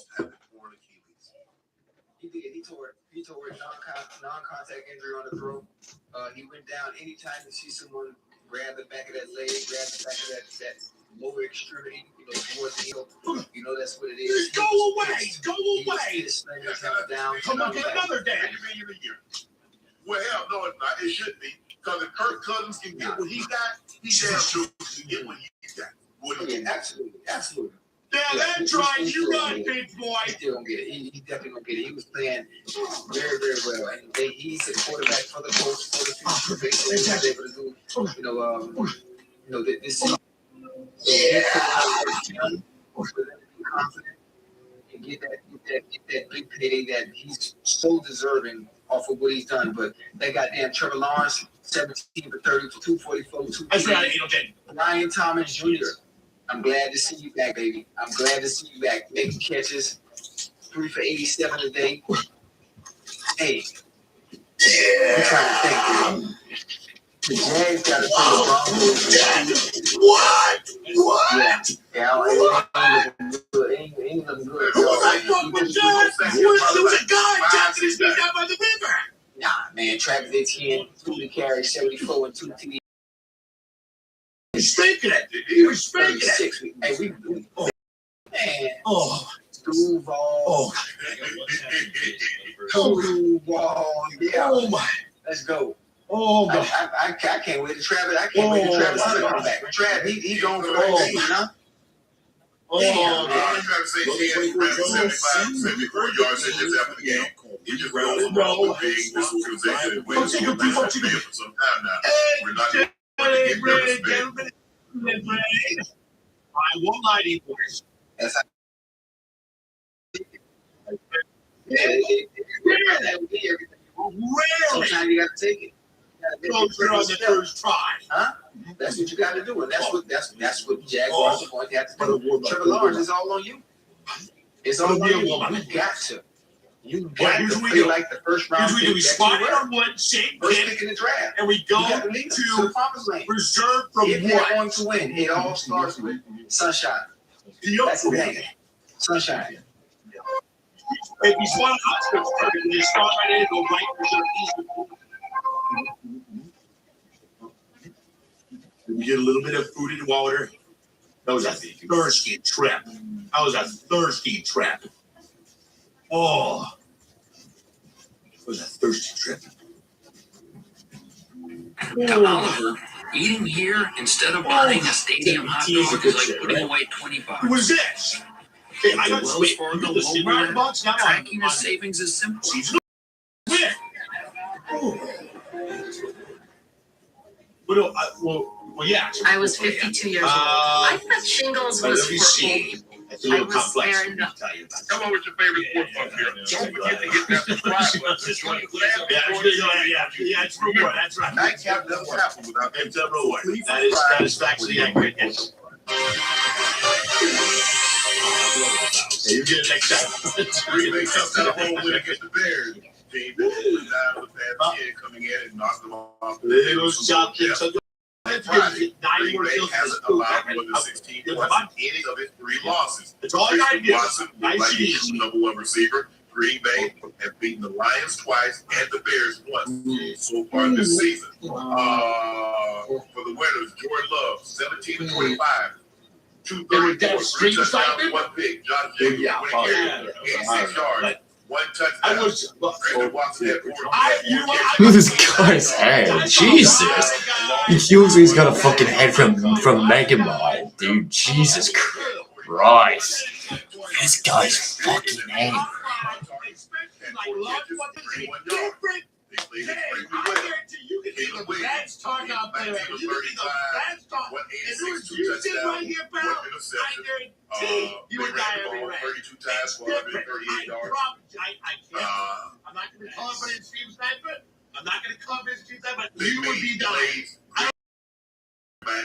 He tore a non-contact injury on the throat. He went down anytime you see someone grab the back of that leg, grab the back of that lower extremity, towards the heel. That's what it is.
Go away!
Down.
Come on, get another day.
Well, hell, no, it's not. It should be. Because if Kirk Cousins can get what he got, he damn sure can get what he got.
Absolutely.
Yeah, that's right. You got it, big boy.
He's still gonna get it. He definitely gonna get it. He was playing very, very well. And he's a quarterback for the coach, for the future. Basically, he was able to do, this season. So he confident and get that big payday that he's so deserving off of what he's done. But that goddamn Trevor Lawrence, 17 for 30 for 244, 2.
That's right. Okay.
Ryan Thomas Jr. I'm glad to see you back, baby. I'm glad to see you back. Making catches, 3 for 87 today. Hey, I'm trying to think, dude. The Jags got to play the
What?
Yeah, ain't looking good.
Who was a guy tapping his feet down by the river?
Nah, man. Travis Etienne, 2 to carry, 74 and 2 TD.
He's faking it. He was faking it.
Hey, we man.
Oh.
Duval. Duval. Yeah.
Oh my.
Let's go.
Oh my.
I can't wait to Travis. I can't wait to Travis Hunter come back. Travis, he's going for the season, huh?
Oh,
man. Travis Etienne ran 74 yards in this after the game. He just ran over the big accusation and waited for some time now. We're not going to get nervous, man.
I won't lie to you, boys.
Sometimes you got to take it.
Those are on the first try.
Huh? That's what you got to do, and that's what Jaguars are going to have to do. Trevor Lawrence is all on you. It's all on you. You got to. You got to play like the first round.
Usually we spot it on one shape,
first pick in the draft,
and we go
to the promised land.
Reserve from
if they're going to win, it all starts with sunshine. That's the thing. Sunshine.
If you spot Oscar, you start right in, go right reserve. We get a little bit of food and water. That was a thirsty trip. Oh, it was a thirsty trip.
Oliver, eating here instead of buying a stadium hot dog is like putting away $20.
Who was this? Hey, I got
Wells Fargo Loan
box now.
tracking your savings is simple.
Well, yeah.
I was 52 years old. I thought shingles was for old.
It's a little
I was
complex.
there in the-
Come on with your favorite sports book here. Don't forget to hit that subscribe button. Join the family.
Yeah, it's real word. That's right.
Nightcap doesn't happen without that.
It's a real word. That is factually accurate. Yes. Yeah, you get it next time.
Green Bay comes out of home win against the Bears. Team that was down with that kid coming in and knocked them off.
Little job kicks.
Friday, Green Bay hasn't allowed more than 16 points in any of its 3 losses.
That's all I gotta do.
Watson, like the number 1 receiver. Green Bay have beaten the Lions twice and the Bears once so far this season. For the winners, Jordan Love, 17 to 25. 234, 3 touchdowns, 1 pick. Josh Jacobs, 86 yards, 1 touchdown. Brandon Watson had 4.
Look at this guy's head. Jesus. He looks like he's got a fucking head from Mega Man, dude. Jesus Christ. This guy's fucking head.
You would die every round. 32 times for 138 yards.
I'm not going to call it, but it's Steve Sniper. I'm not going to call it Steve Sniper, but you would be dying.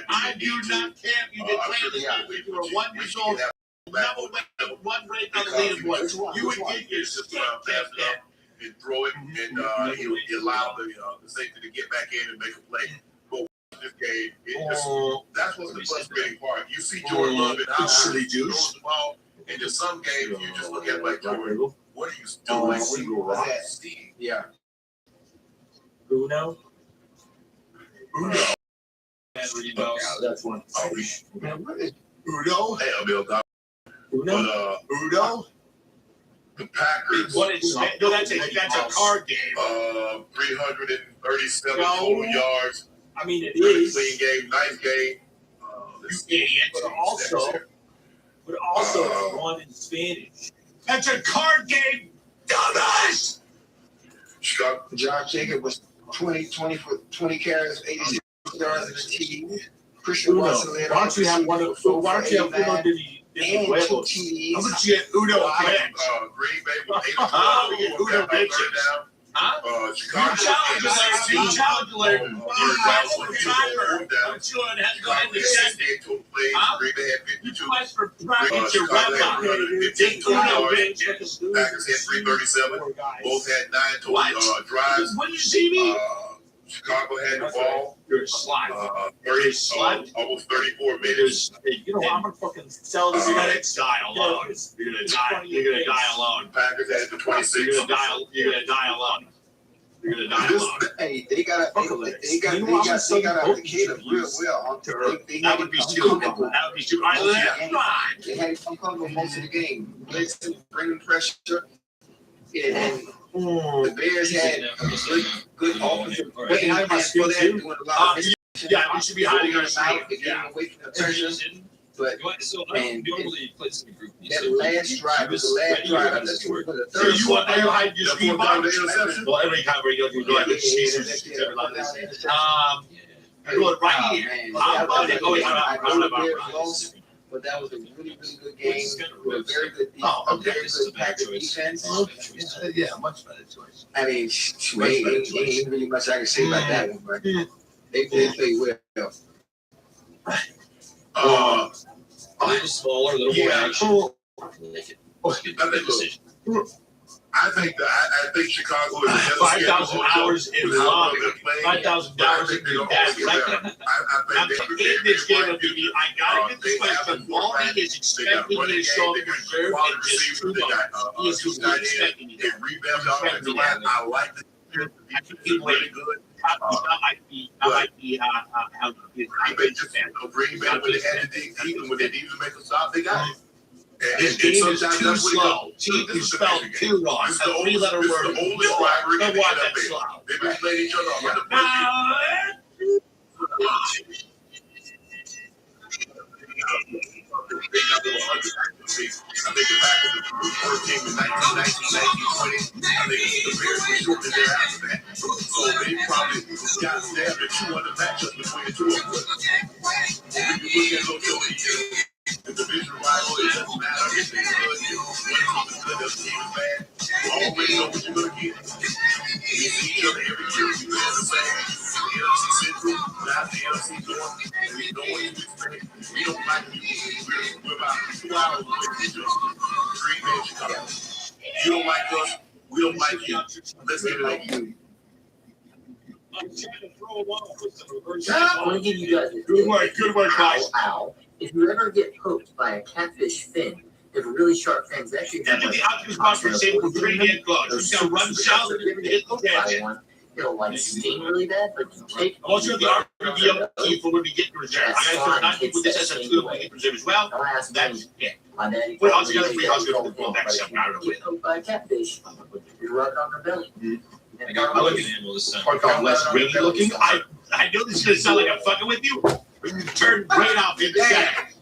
I do not care if you did play this game. If you were 1 result, number 1 ranked on the leaderboard, you would get your shit
and throw it, and he allowed the safety to get back in and make a play. But this game, that's what's the frustrating part. You see Jordan Love and how he throws the ball, and in some games you just look at it like, Jordan, what are you doing?
Yeah.
Uno. That's one. Uno.
Hey, Bill,
Uno. Uno.
The Packers.
What is no? That's a card game.
337 total yards.
I mean, it
Really
is.
clean game, nice game.
You idiot. But also, but also it's one in Spanish. That's a card game, dumbass!
Chicago.
John Jacob was 20 for 20 carries, 86 yards in the team. Christian
Uno.
Watson led
Why don't you have one of why don't you have Uno
and
de
two
huevos?
TDs.
How about you get Uno
Wow.
bench?
Green Bay with 8
Oh, we get Uno benches.
down.
You challenge alert! You challenge alert! You request for timer. I'm sure it has to go in the second. Huh?
Green Bay had 52.
Request for practice your
Chicago had
weapon.
115
Uno
yards.
benches.
Packers had 337. Both had 9 total drives.
When you see me,
Chicago had the ball.
you're a slut.
30, almost 34 minutes.
You know, I'm gonna fucking sell this FedEx. Die alone. You're gonna die. You're gonna die alone.
Packers had the 26.
You're gonna die. You're gonna die alone. You're gonna die alone.
Hey, they got out the Caleb real well.
That would be stupid. That would be stupid. All right,
They had some cover most of the game. Blitzing, bringing pressure. And the Bears had good offensive.
Wait, how about
for that,
Stu?
doing a lot of
yeah, we should be hiding our
out,
side.
getting
Yeah.
away from the pressure. But
So
Man,
normally plays in the group.
that last drive was the last drive. That's for the
So
third
you want to hide your speed bump?
interception?
Well, every time where you go, you do like Jesus. You do it right here. How about it? Oh, yeah,
But that was a really, really good game. With a very good defense.
Oh, okay.
Very good Packers defense.
Yeah, much better choice.
I mean, ain't really much I can say about that one, but they play well.
A little smaller, a little more action. Good decision.
I think Chicago is a better
5,000 hours in love. $5,000 in your dad. I'm taking this game of duty. I gotta get this question. Maloney is expecting me to show up reserve and just two months. He is expecting me to.
I like the
I think he's really good. I might be how
Green Bay just Green Bay when they had to dig deep and when they needed to make a stop, they got it.
This game is too slow. Team is spelled too wrong.
This is
A
the oldest
three-letter word.
rivalry in
Don't
the
want that
NFL.
slow.
They've been playing each other on the I think the Packers were the first team in 1919, 1920. I think the Bears were shortly thereafter that. So they probably got stabbed at 200 matchups between the two of them. When you look at those two teams, the division rival, it doesn't matter if they're good, one team is good, the other team is bad. You already know what you're going to get. We see each other every year. We play the same. The NFC Central, not the NFC North. We know what to expect. We don't like you. We're about 2 hours away from each other. Green Bay, Chicago. You don't like us. We don't like you. Let's get it over.
I'm trying to throw a wall with some reverse.
I'm going to give you guys a
Good work, guys.
ow. If you ever get hooked by a catfish fin, they have really sharp fins. They actually have
Into the optics box for safe with 3-hand gloves. You're going to run south and you're going to hit the catch.
It'll like sting really bad, but you take.
Also, the RPVO key for when we get to reserve. I got to not keep with this as a tool when we get to reserve as well.
Don't ask
That's
me.
it.
My daddy.
What else you got to free house? Going to pull back something out of
Get
it.
hooked by a catfish. You rub it on their belly.
I got a looking animal this time.
Part less really looking. I know this is going to sound like I'm fucking with you. You turn right off in the second.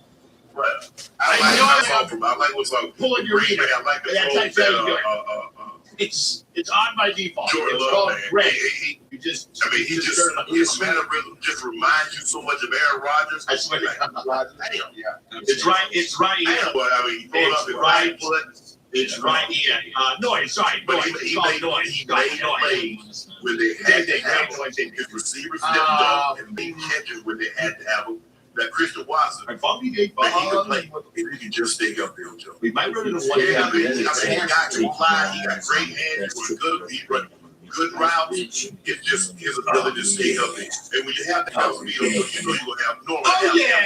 I like what's up.
Pulling your
Green Bay.
ear.
I like the
That's It's on by default.
Jordan
It's
Love,
called
man.
Ray.
He
You just.
his mannerism just reminds you so much of Aaron Rodgers.
I swear to God.
Yeah.
It's right. It's right.
Damn, but I mean, he pulled up
It's
the
right.
right foot.
It's right. Yeah. Noise. Sorry.
But
Noise.
he
It's called
made
noise.
plays when they had to have him. His receivers stepped up and made catches when they had to have him. That Christian Watson,
And Bobby Day.
that he could play if he could just stay up there, Joe.
We might run into one.
Yeah, I mean, he got to fly. He got great hands. He was good. Good routes. It's just his ability to stay up there. And when you have the house meet, you know you're gonna have normal.
Oh, yeah.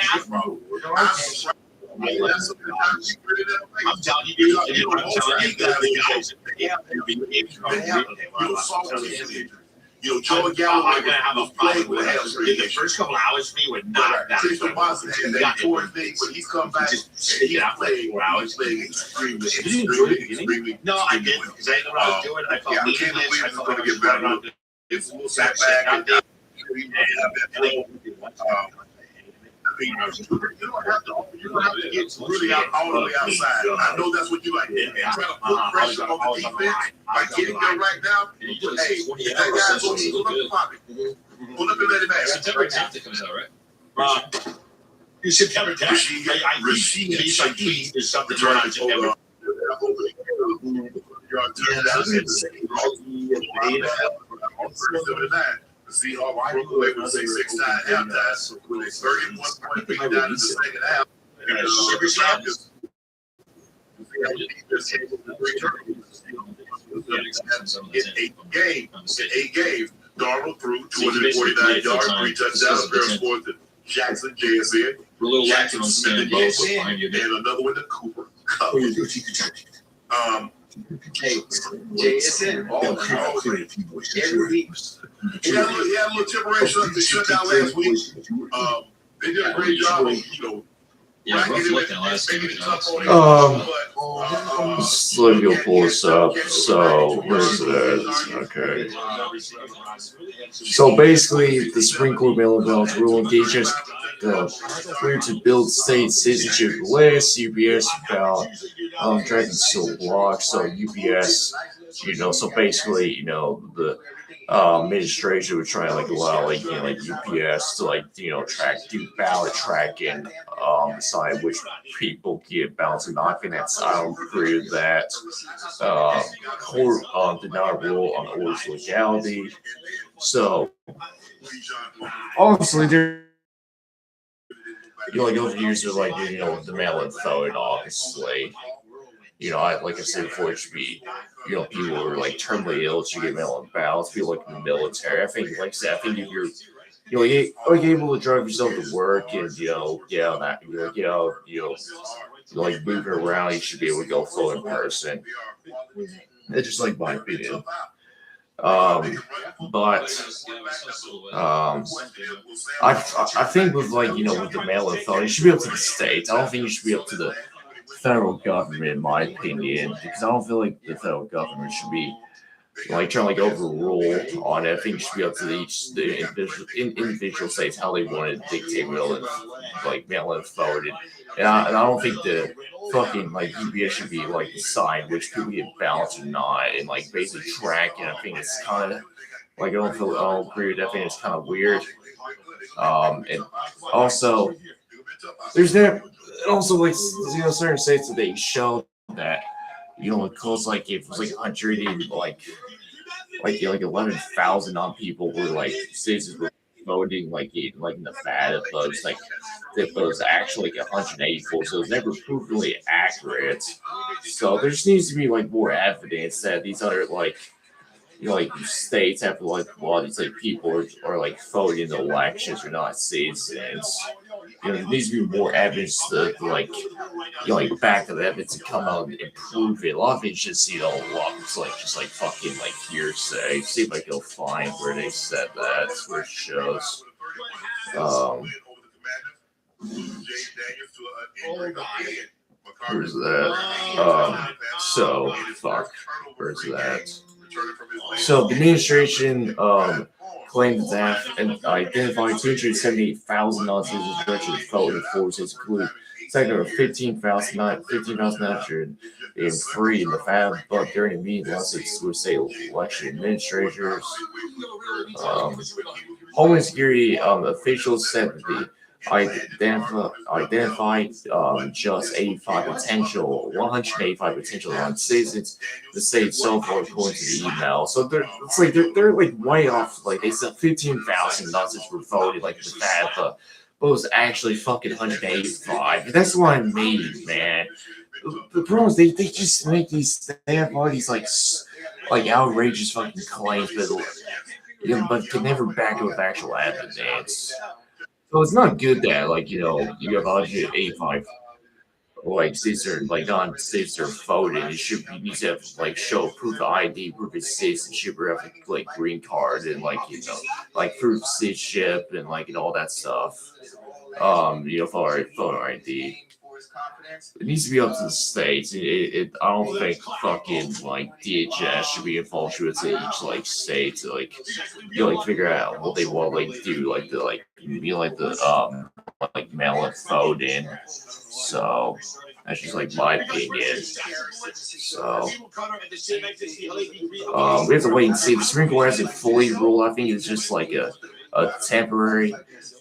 That's something that you really never think.
I'm telling you, dude. I'm telling you, guys. Yeah.
You know, Joe
I'm
Galloway
gonna have a
was playing with
The first couple hours for me were not that.
Christian Watson had that torn thing, but he's come back.
Just stayed out for 4 hours.
Playing extremely,
You didn't enjoy the
extremely.
No, I didn't, because I didn't know what I was doing. I felt
Yeah, I can't
meaningless.
believe
I
it's
felt
gonna
like I
get
was
better.
running around
It's a little setback. You don't have to get really out all the way outside. I know that's what you like. And try to put pressure on the defense by getting there right now. Hey, if that guy's going to pull up the pocket, pull up and let him have it.
September 10th comes out, right?
September 10th.
Rashid Shaheed
is something
returning
on September.
The Seahawks broke away with 6-6 tie at halftime with a 31-point lead down in the second half. And in 8 games, Darnold threw 249 yards, 3 touchdowns, a pair of scores to Jackson, JSN,
We're a little
Jackson
lacking on
Smith,
stand behind you.
and another one to Cooper.
Hey, JSN. Every week.
He had a little temporary shutdown last week. They did a great job of,
Yeah, rough looking last
making
game.
it tough on him.
Just let me go pull this up. So where's that? Okay. So basically, the Supreme Court mail-in ballots rule engages clear to build state citizenship list. UPS about tracking still blocked. So UPS, so basically, the administration would try to allow UPS to do ballot tracking, decide which people get ballots and not. And I don't agree with that. Court did not rule on order's legality. So honestly, there. Over the years, they're the mail-in vote, obviously. Like I said before, it should be, people who are terminally ill should get mail-in ballots. People in the military. I think, like I said, if you're able to drive yourself to work and moving around, you should be able to go vote in person. It's just my opinion. But I think with with the mail-in vote, you should be up to the states. I don't think you should be up to the federal government, in my opinion, because I don't feel like the federal government should be trying to overrule on it. I think it should be up to the individual states how they want to dictate mail-in vote. And I don't think the fucking UPS should be decide which people get ballots or not, and basically tracking. I think it's kind of I don't agree with that. I think it's kind of weird. And also there's that. Also, certain states that they show that because if it was 100 and 11,000 on people were states were voting in Nevada, but it was actually 184, so it was never provenly accurate. So there just needs to be more evidence that these other states have a lot of these people are voting in the elections are not citizens. There needs to be more evidence to back of the evidence to come out and prove it. A lot of it's just it's fucking hearsay. See if I can find where they said that, where it shows. Where's that? So fuck. Where's that? So the administration claimed that and identified 278,000 non-citizens registered to vote in 4 states, including second of 15,903 in Nevada. But during the meeting, last week's state election administrators, Homeland Security officials said that the identified just 185 potential non-citizens the state so far according to the email. So they're way off. They said 15,000 non-citizens were voted with that, but it was actually fucking 185. That's what I mean, man. The problem is they just make they have all these outrageous fucking claims, but can never back it with actual evidence. So it's not good that you have 185 states are non-states are voting. You need to have show proof of ID, proof of citizenship, or have green card and proof of citizenship and and all that stuff. Photo ID. It needs to be up to the states. I don't think fucking DHS should be involved with each state to figure out what they want do the like mail it vote in. So that's just like my opinion. So we have to wait and see. The Supreme Court hasn't fully ruled. I think it's just like a temporary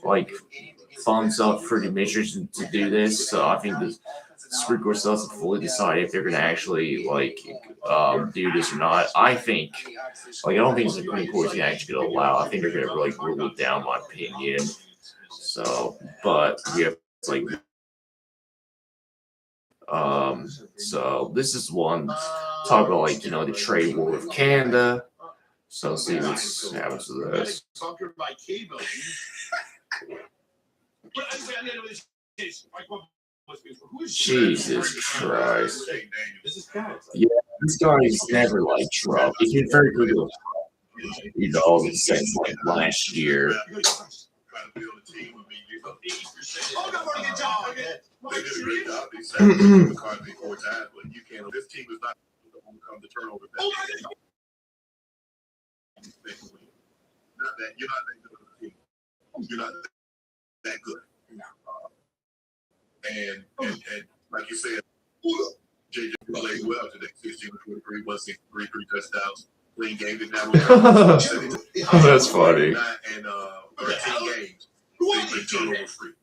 like thumbs up for the administration to do this. So I think the Supreme Court still has to fully decide if they're going to actually like do this or not. I think I don't think the Supreme Court is actually going to allow. I think they're going to like rule it down. My opinion. So, but we have like. So this is one talk about like the trade war with Canada. So see what's happens to this. Jesus Christ! Yeah, this guy's never liked Trump. He's been very good with since like last year.
They did a great job. They said McCarthy 4 times, but you can't. This team is not going to overcome the turnover. Not that you're not that good of a team. You're not that good. And like you said, JJ played well today. 16 23, 163, 3 touchdowns. Clean game. Didn't have
Oh, that's funny.
And 13 games. They've been turnover free.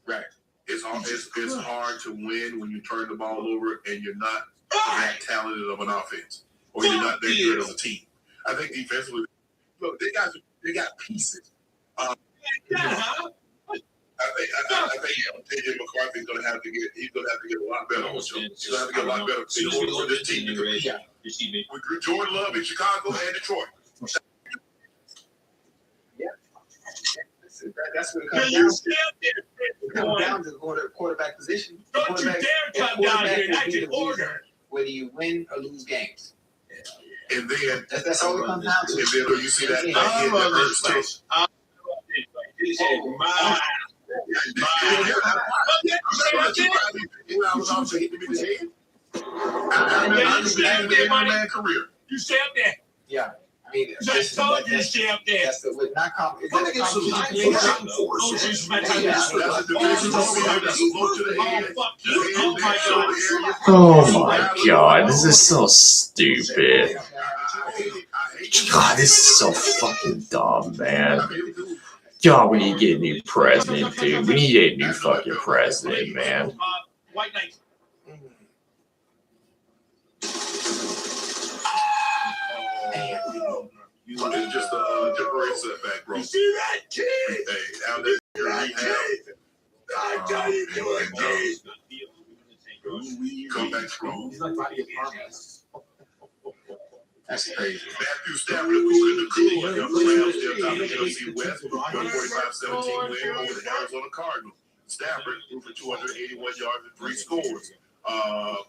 Right. It's hard to win when you turn the ball over and you're not that talented of an offense, or you're not that good as a team. I think defensively, look, they got pieces. I think JJ McCarthy's going to have to get a lot better. He's going to have to get a lot better for this team. With Jordan Love in Chicago and Detroit.
That's what it comes down to. It comes down to the quarterback position.
Don't you dare come down here and act in order.
Whether you win or lose games.
And then
That's all it comes down to.
And then you see that hit that hurts too.
You stay up there.
Yeah. I mean,
I told you to stay up there.
That's the not
Oh my God, this is so stupid. God, this is so fucking dumb, man. God, we need to get a new president, dude. We need to get a new fucking president, man.
White Knight.
It's just a temporary setback, bro.
You see that kid?
Hey, out there,
I tell you, do it, kid.
come back strong.
That's crazy.
Matthew Stafford moving the cool. The Rams still top of the NFC West. 45-17 win over the Arizona Cardinals. Stafford threw for 281 yards and 3 scores.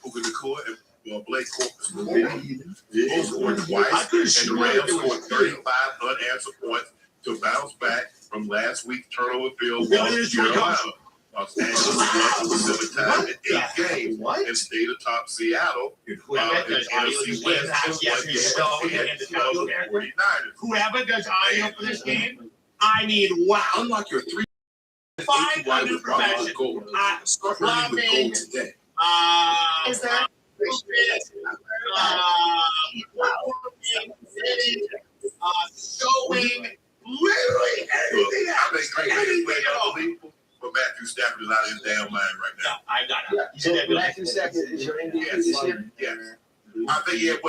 Puka Nacua and Blake both scored twice, and the Rams scored 35 unanswered points to bounce back from last week's turnover field goal in Carolina. Los Angeles won for the 7th time in 8 games and stayed atop Seattle in NFC West.
Whoever does audio for this game, I mean, wow.
Unlike your 3
500 profession. Plumbing.
Is that?
Showing literally anything else.
But Matthew Stafford is out of his damn mind right now.
I got it.
You said Matthew Stafford is your MVP this year?
Yes. I think he had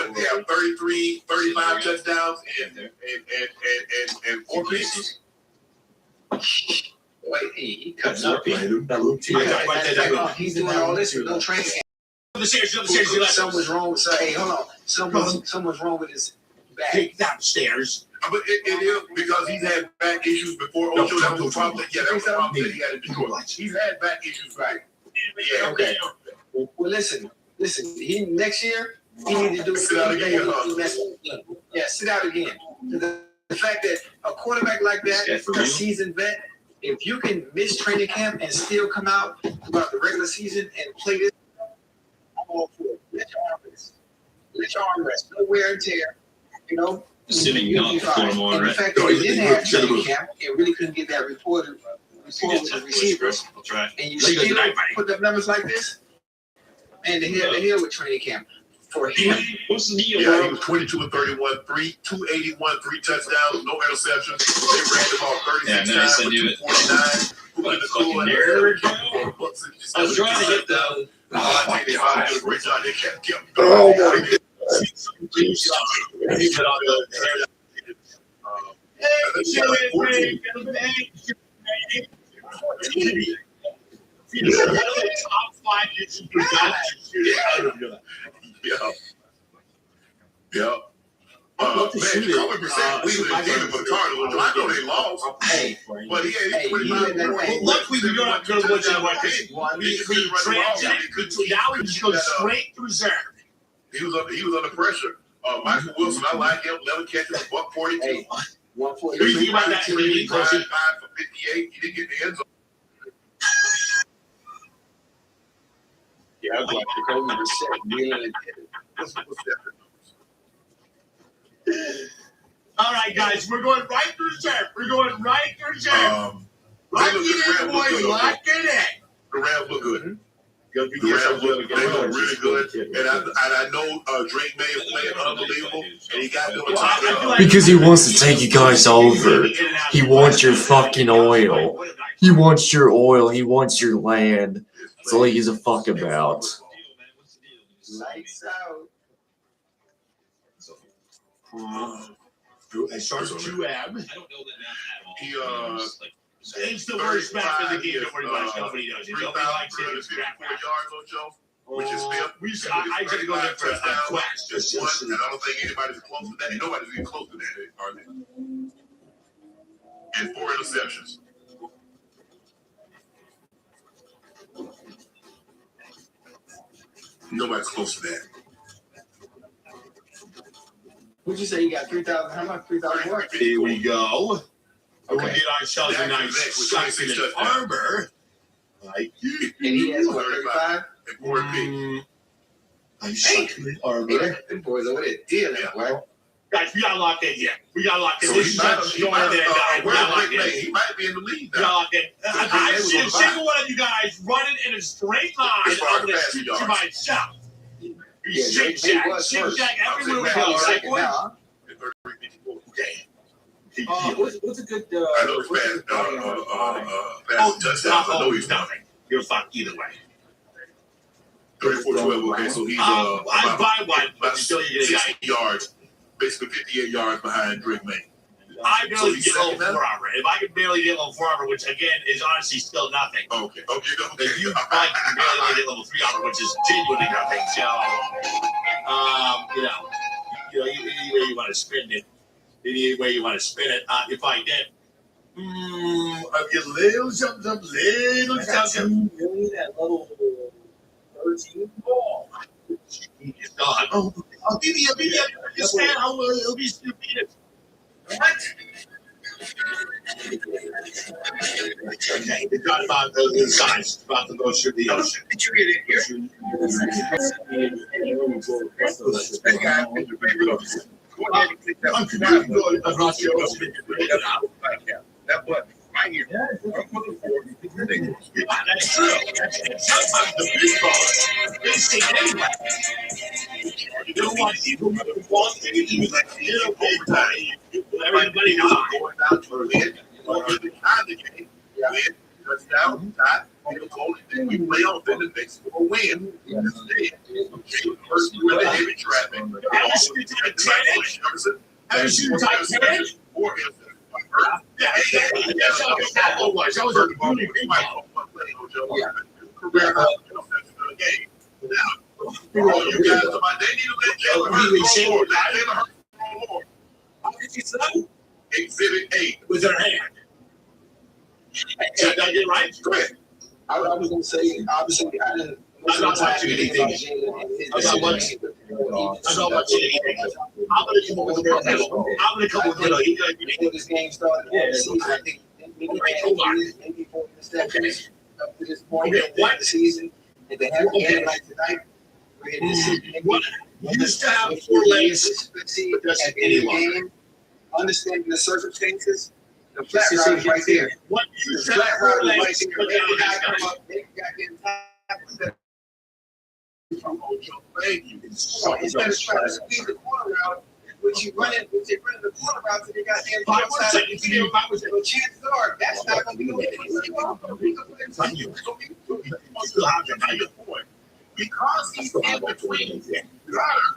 33, 35 touchdowns and 4 picks.
Wait, he cuts up.
He's
doing all this with no training. Someone's wrong with hey, hold on. Someone's wrong with his back.
Take downstairs.
But it is because he's had back issues before. Ocho, that was a problem. Yeah, that was a problem that he had in Detroit. He's had back issues, right? Yeah, okay.
Well, listen. He next year he needs to do
sit out again.
Yeah, sit out again. The fact that a quarterback like that, a seasoned vet, if you can miss training camp and still come out throughout the regular season and play this, I'm all for it. Let your arm rest. No wear and tear. You know.
Sitting out for more,
and the fact that he didn't have training camp and really couldn't get that reported forward with the receiver, and you still put up numbers like this, and the hell with training camp for him.
What's the deal,
Yeah, he
bro?
was 22 and 31, 281, 3 touchdowns, no interceptions. They ran the ball 36 times for 249. Who in the score and
I was trying to get the.
Oh my God! Great job. They kept
Oh my God.
Top 5 YouTube guys.
Yeah. Man, Kobe percent leading for the Cardinals. I know they lost, but he had 25 points.
Luckily, we don't have to go to what's in one. We transited. Now we just go straight to reserve.
He was under pressure. Michael Wilson, I like him. 11 catches, $142.
What do you think about that?
5 for 58. He didn't get the end zone.
Yeah, I was like, Kobe percent really.
What's that?
All right, guys, we're going right to reserve. We're going right to reserve. Lock it in, boys. Lock it in.
The Rams look good. They look really good. And I know Drake May is playing unbelievable. And he got them
Because he wants to take you guys over. He wants your fucking oil. He wants your oil. He wants your land. That's all he gives a fuck about.
Lights out.
I started to ab.
He
It's the worst map in the game. Don't worry about it. Nobody knows it. Nobody likes it. It's crap.
3,354 yards on Joe, which is fifth.
I gotta go there for a quest.
Just one, and I don't think anybody's close to that. Nobody's even close to that, are they? And 4 interceptions. Nobody's close to that.
What'd you say? You got 3,000? How much? 3,000 what?
Here we go. We'll
Okay.
get ourselves a nice succulent armor. Like
And he has what? 35?
And 4 picks.
nice succulent armor.
Them boys over there dealing, boy.
Guys, we gotta lock in here. We gotta lock in.
So
This
he
is
might,
not
he
going
might,
there, guys. We gotta lock in.
he might be in the lead
We gotta
now.
lock in. I've seen a single one of you guys running in a straight line.
It's
I'm gonna
fast
shoot
yards.
you myself. You
Yeah,
zigzag,
they was first.
zigzag everywhere we
I'll
go.
say
Right,
Second
boys?
now,
And 33-54.
Okay.
what's a good
I know it's fast.
Oh,
Fast touchdowns. I know he's not.
nothing. You're fine either way.
34-12. Okay, so he's
I buy one, but
about
still you're gonna
60 yards, basically 58 yards behind Drake May.
I barely
he's
get level
second now?
4 armor. If I can barely get level 4 armor, which again is honestly still nothing.
Okay.
If you probably can barely only get level 3 armor, which is genuinely nothing. So, any way you want to spin it, if I get, I get little something, little something.
Really, that little 13 ball.
It's gone. Oh, I'll give you, understand how it'll be stupid. What? Okay, it's not about the size, it's about the motion of the ocean.
Did you get in here?
I'm confused. I'm not sure what's been
That button right here.
That's true. And sometimes the big ballers, they stay anyway. You don't want people who want to be like, everybody knows.
Going down to the end. The time the game. Win, touchdown, tie, field goal, and we play on then the next will win. First, really heavy traffic.
Have you seen Titan? Yeah, that's how good that one was. That was a really big one.
Now, you guys are my, they need to let Jalen Hurts throw more. Let Jalen Hurts throw more.
How did you say?
Exhibit 8.
With their hand. Did I get right?
Correct.
I was going to say, obviously, I didn't.
I'm not watching anything. I'm not watching anything. I'm going to come up with a proposal. I'm going to come up with
Before this game started, I think maybe 4 steps up to this point
Okay, what?
of the season. If they have a game like tonight, we're going to see.
What? You used to have 4 legs.
See
But that's
at the
any
end of the
longer.
game, understanding the circumstances, The flat route is right there.
What you
The
said
flat route is right
correlates
there.
with
They
every
got come
discussion.
up, they got them time.
Thank you.
So instead of trying to squeeze the corner out, which you run it, which they run the corner out to the goddamn
If I
top
was
side of
saying
the
to you,
field.
if I was
Well, chances are that's not gonna be no because he's in between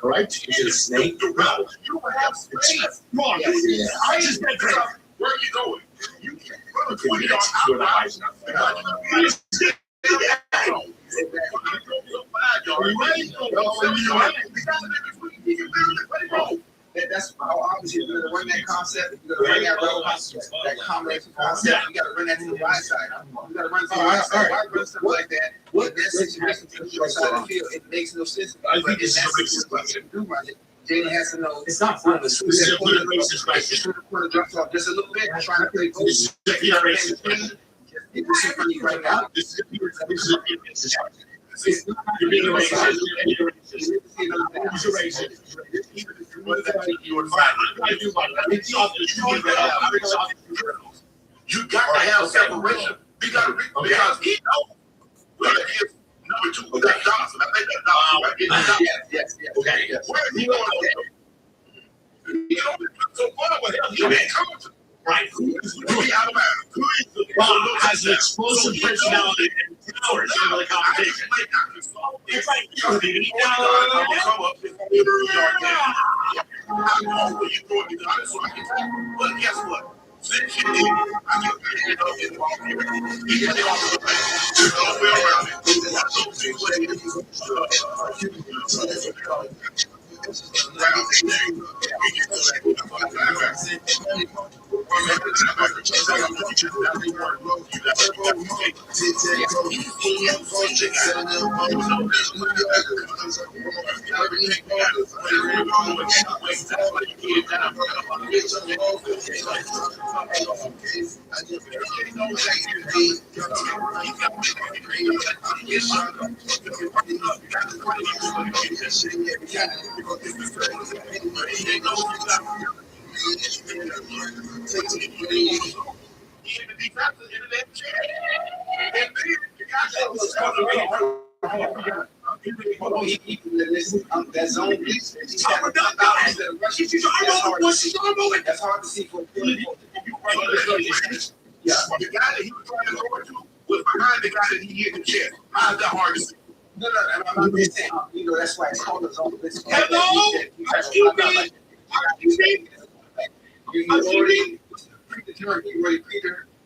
right? Is it a snake?
the route, you will have space.
Come on,
Yes, yes.
I just got to
Where are you going? You can't run a 20 yard
That's what I was-
That's how obviously you're gonna run that concept. You're gonna run that road, that combination concept. You gotta run that to the right side. You gotta run to the right side. Why run something like that? What that situation to the short side of the field? It makes no sense.
I think
But in
this
that
is
situation, you do run it. Jalen has to know.
It's not fun.
This is a good basis question.
Corner drops off just a little bit. Trying to play goal.
This is a pure racist question.
It was super right now.
This is a pure racist question. You're being a racist. You're a racist. Who's a racist?
You got to have separation. Because he knows where his number two is Johnson. I think that's Johnson.
Yes.
Okay.
Where is he going to go? You know, so what the hell he ain't coming to?
Right. Who is
He out of bounds.
who is the bomb has an explosive personality and powers in the competition? It's like
I'm gonna come up and give you your game. I know where you're going to do it, so I can tell you. But guess what? Since you did, I can put it up in the ball here. He can get off the back. There's no way around it. I don't see what it
That zone piece. That's hard to see from
Yeah, the guy that he was trying to throw it to was behind the guy that he hit in the chest. How's that hard to see?
No, I'm just saying, that's why it's called a zone.
Hello?
You already predetermined, you already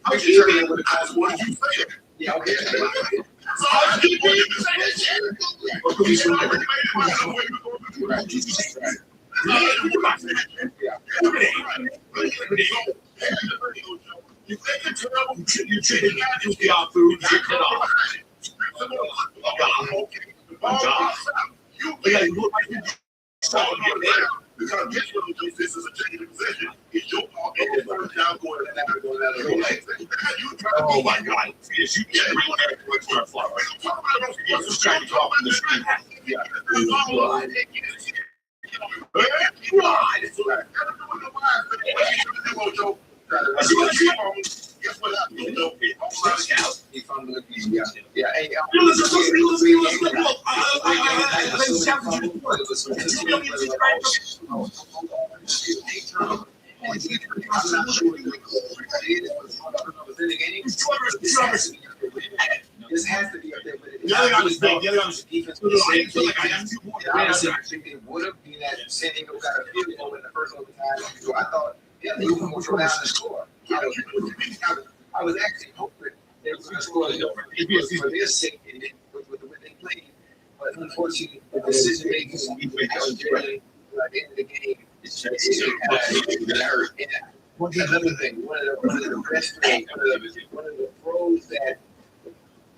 Predetermined what you say.
Yeah, okay.
So I keep on you to say that shit. He's already made it myself where you're going to do that. You think it's terrible?
You chicken out food, you cut off.
Because guess what, this is a change of position. It's your fault. It's first down going to
Oh my God. Yes, you get everyone there to start flowing. Yes, just trying to talk on the screen.
Guess what happened?
This has to be up there, but it
The other guy was big. The other guy was
defense.
It
would have been that San Diego got a field goal in the first overtime. So I thought, yeah, they were going to go down and score. I was actually hoping they were going to score for their sake and with the way they played. But unfortunately, the decision making was generally at the end of the game. Another thing, one of the best things, one of the throws that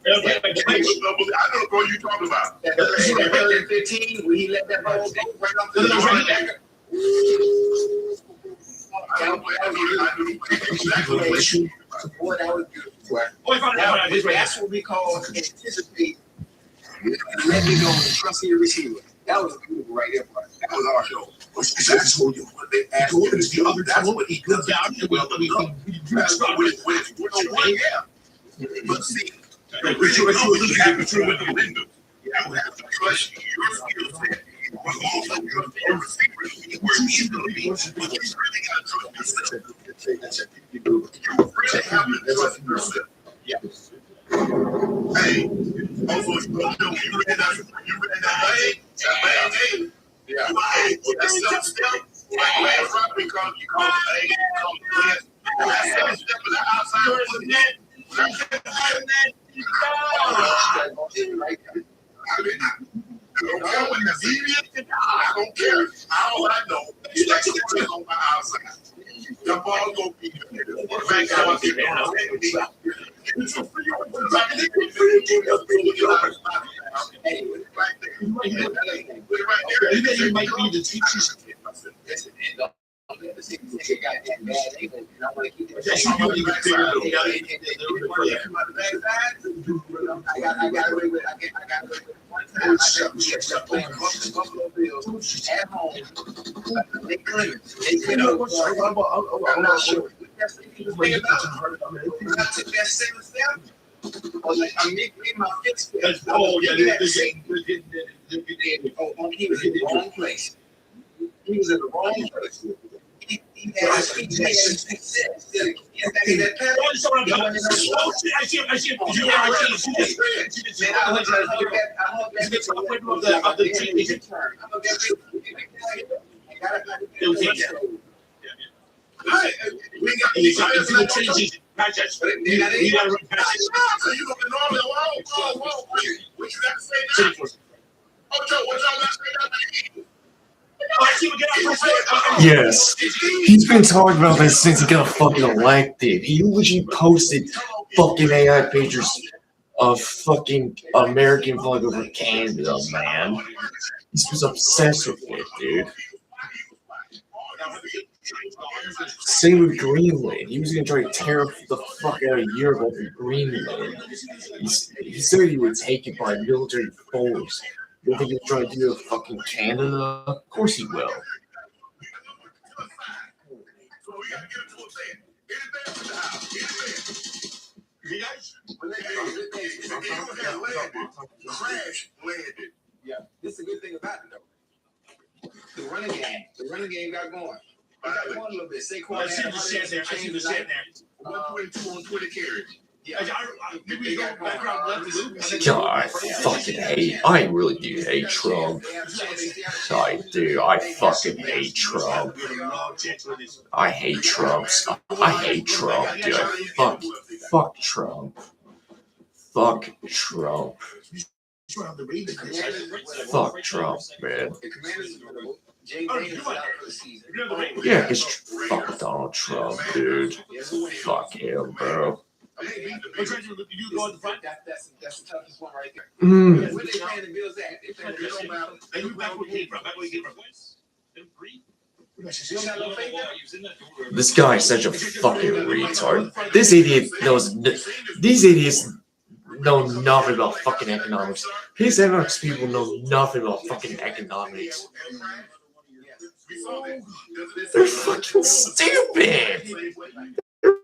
I know the bro you talking about.
that 15 when he let that ball go right off the running back. Boy, that was beautiful. That's what we call anticipate. Let me go and trust your receiver. That was beautiful right there, bro. That was our show.
I told you what they asked him to do. That's what he does. But see, you have to trust your window. You have to trust your skill set. Also, your receivers, where he's going to be. But you really got to trust yourself. You really have to trust yourself. Yeah. Hey, also, you read that game? Yeah. That's self-step. Like last round, we call it A, you call it West. That's self-step is outside of the net. I don't care what the deviant. I don't care. All I know is that you on my outside. The ball gonna be back out there. You might need to teach you something. I'm not sure. He was in the wrong place. He was in the wrong place. He had
Yes, he's been talking about this since he got fucking elected. He literally posted fucking AI pictures of fucking American flag over Canada, man. He was obsessed with it, dude. Same with Greenland. He was gonna try to tear the fuck out of Europe over Greenland. He said he would take it by military force. You think he'll try to do it fucking Canada? Of course he will.
Yeah, this is a good thing about it though. The running game got going. I got going a little bit. Saquon
I see the shit there. I see the shit there.
122 on 20 carries. Yeah.
God, I fucking hate. I really do hate Trump. I do. I fucking hate Trump. I hate Trump. I hate Trump, dude. Fuck Trump. Fuck Trump. Fuck Trump, man. Yeah, because fuck Donald Trump, dude. Fuck him, bro.
That's the toughest one right there. Where they paying the bills at? They paying the bills about.
They knew back where he came from. Back where he came from.
This guy is such a fucking retard. This idiot knows. These idiots know nothing about fucking economics. His economics people know nothing about fucking economics. They're fucking stupid. They're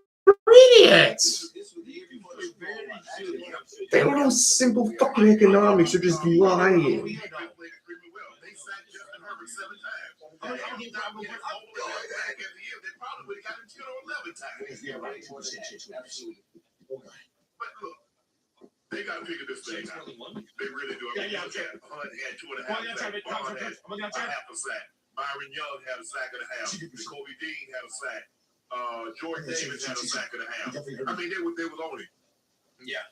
idiots. They don't know simple fucking economics. They're just lying.
They got to figure this thing out. They really do. Hunt had 2.5 sacks. Bond had a half a sack. Byron Young had a sack and a half. Kobe Dean had a sack. Jordan Davis had a sack and a half. I mean, they was on it.
Yeah.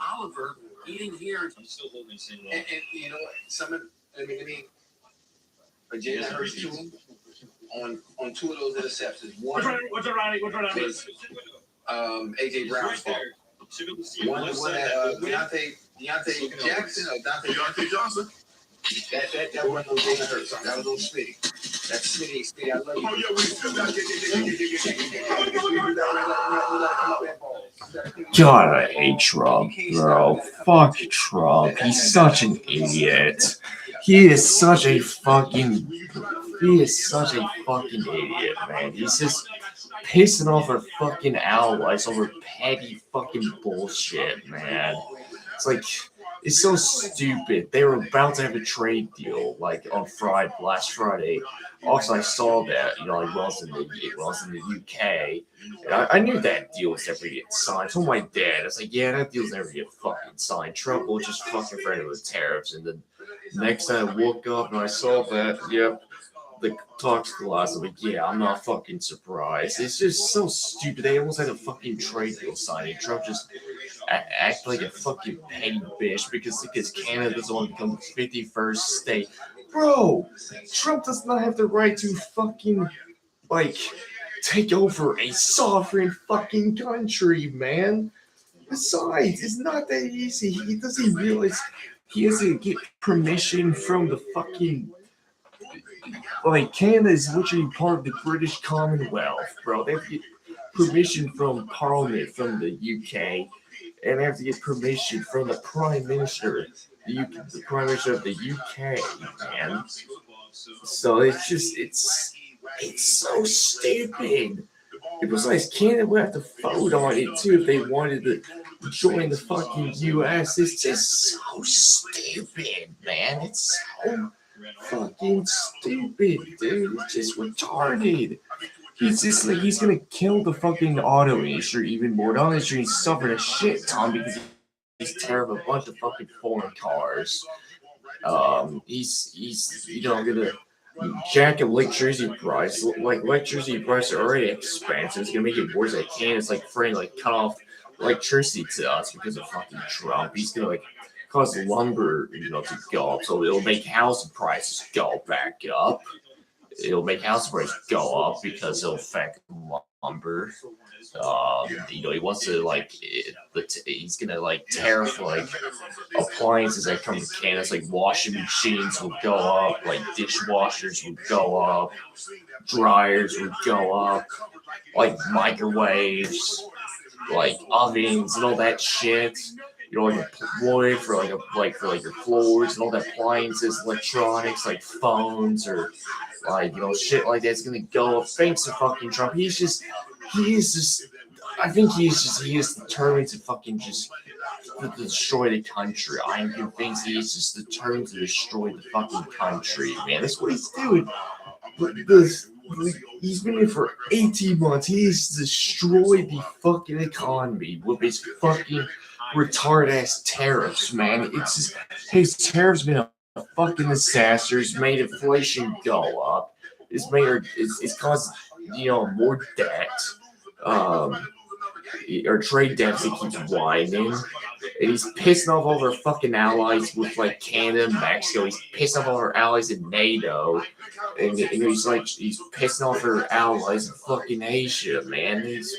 Oliver eating here.
I'm still holding the same
And you know what? Some of but Jalen Hurts too on two of those interceptions. One
What's Ronnie?
was AJ Brown's fault. One that Deontay Jackson or Deontay
Deontay Johnson.
That wasn't no Jalen Hurts. That was no Smitty. That's Smitty. I love you.
Oh, yeah, we still got
God, I hate Trump, bro. Fuck Trump. He's such an idiot. He is such a fucking idiot, man. He's just pissing off our fucking allies over petty fucking bullshit, man. It's like, it's so stupid. They were about to have a trade deal, like on last Friday. Also, I saw that, like, well, it's in the UK. And I knew that deal was never gonna get signed. I told my dad, I was like, yeah, that deal's never gonna get fucking signed. Trump will just fucking friend with tariffs. And then next time I woke up and I saw that, yep, the talks collapsed. I'm like, yeah, I'm not fucking surprised. It's just so stupid. They almost had a fucking trade deal signing. Trump just act like a fucking petty bitch because Canada doesn't want to become the 51st state. Bro, Trump does not have the right to fucking, like, take over a sovereign fucking country, man. Besides, it's not that easy. He doesn't realize he has to get permission from the fucking, like, Canada is literally part of the British Commonwealth, bro. They have to get permission from Parliament from the UK, and they have to get permission from the Prime Minister, the Prime Minister of the UK, man. So it's so stupid. Besides, Canada would have to vote on it too if they wanted to join the fucking US. It's just so stupid, man. It's so fucking stupid, dude. It's just retarded. He's just like, he's gonna kill the fucking auto industry even more. The auto industry suffered a shit ton because he's tearing a bunch of fucking foreign cars. He's gonna jack electricity price. Like, electricity prices are already expensive. It's gonna make it worse. I can. It's like friend, like, cut off electricity to us because of fucking Trump. He's gonna, like, cause lumber, to go up. So it'll make house prices go back up. It'll make house prices go up because it'll affect lumber. He wants to, like, he's gonna, like, tariff, like, appliances that come to Canada. It's like washing machines will go up, like dishwashers would go up, dryers would go up, like microwaves, like ovens and all that shit. Like a wood for your floors and all the appliances, electronics like phones or like shit like that's gonna go up thanks to fucking Trump. I think he is determined to fucking just to destroy the country. I am convinced he is just determined to destroy the fucking country, man. That's what he's doing. He's been here for 18 months. He's destroyed the fucking economy with his fucking retard ass tariffs, man. It's just his tariffs been a fucking disaster. It's made inflation go up. It's caused more debt. Our trade deficit keeps widening, and he's pissing off all our fucking allies with like Canada and Mexico. He's pissing off all our allies in NATO, and he's pissing off our allies in fucking Asia, man. He's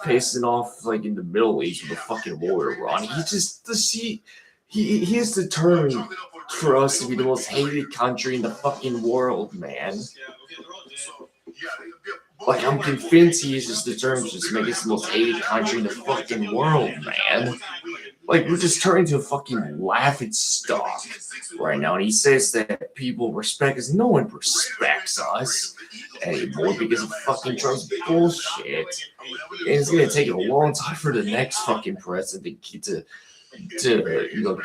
pissing off like in the Middle East with the fucking war Iran. He is determined for us to be the most hated country in the fucking world, man. Like, I'm convinced he is just determined to just make us the most hated country in the fucking world, man. Like, we're just turning to a fucking laughing stock right now. And he says that people respect us. No one respects us anymore because of fucking Trump's bullshit. And it's going to take a long time for the next fucking president to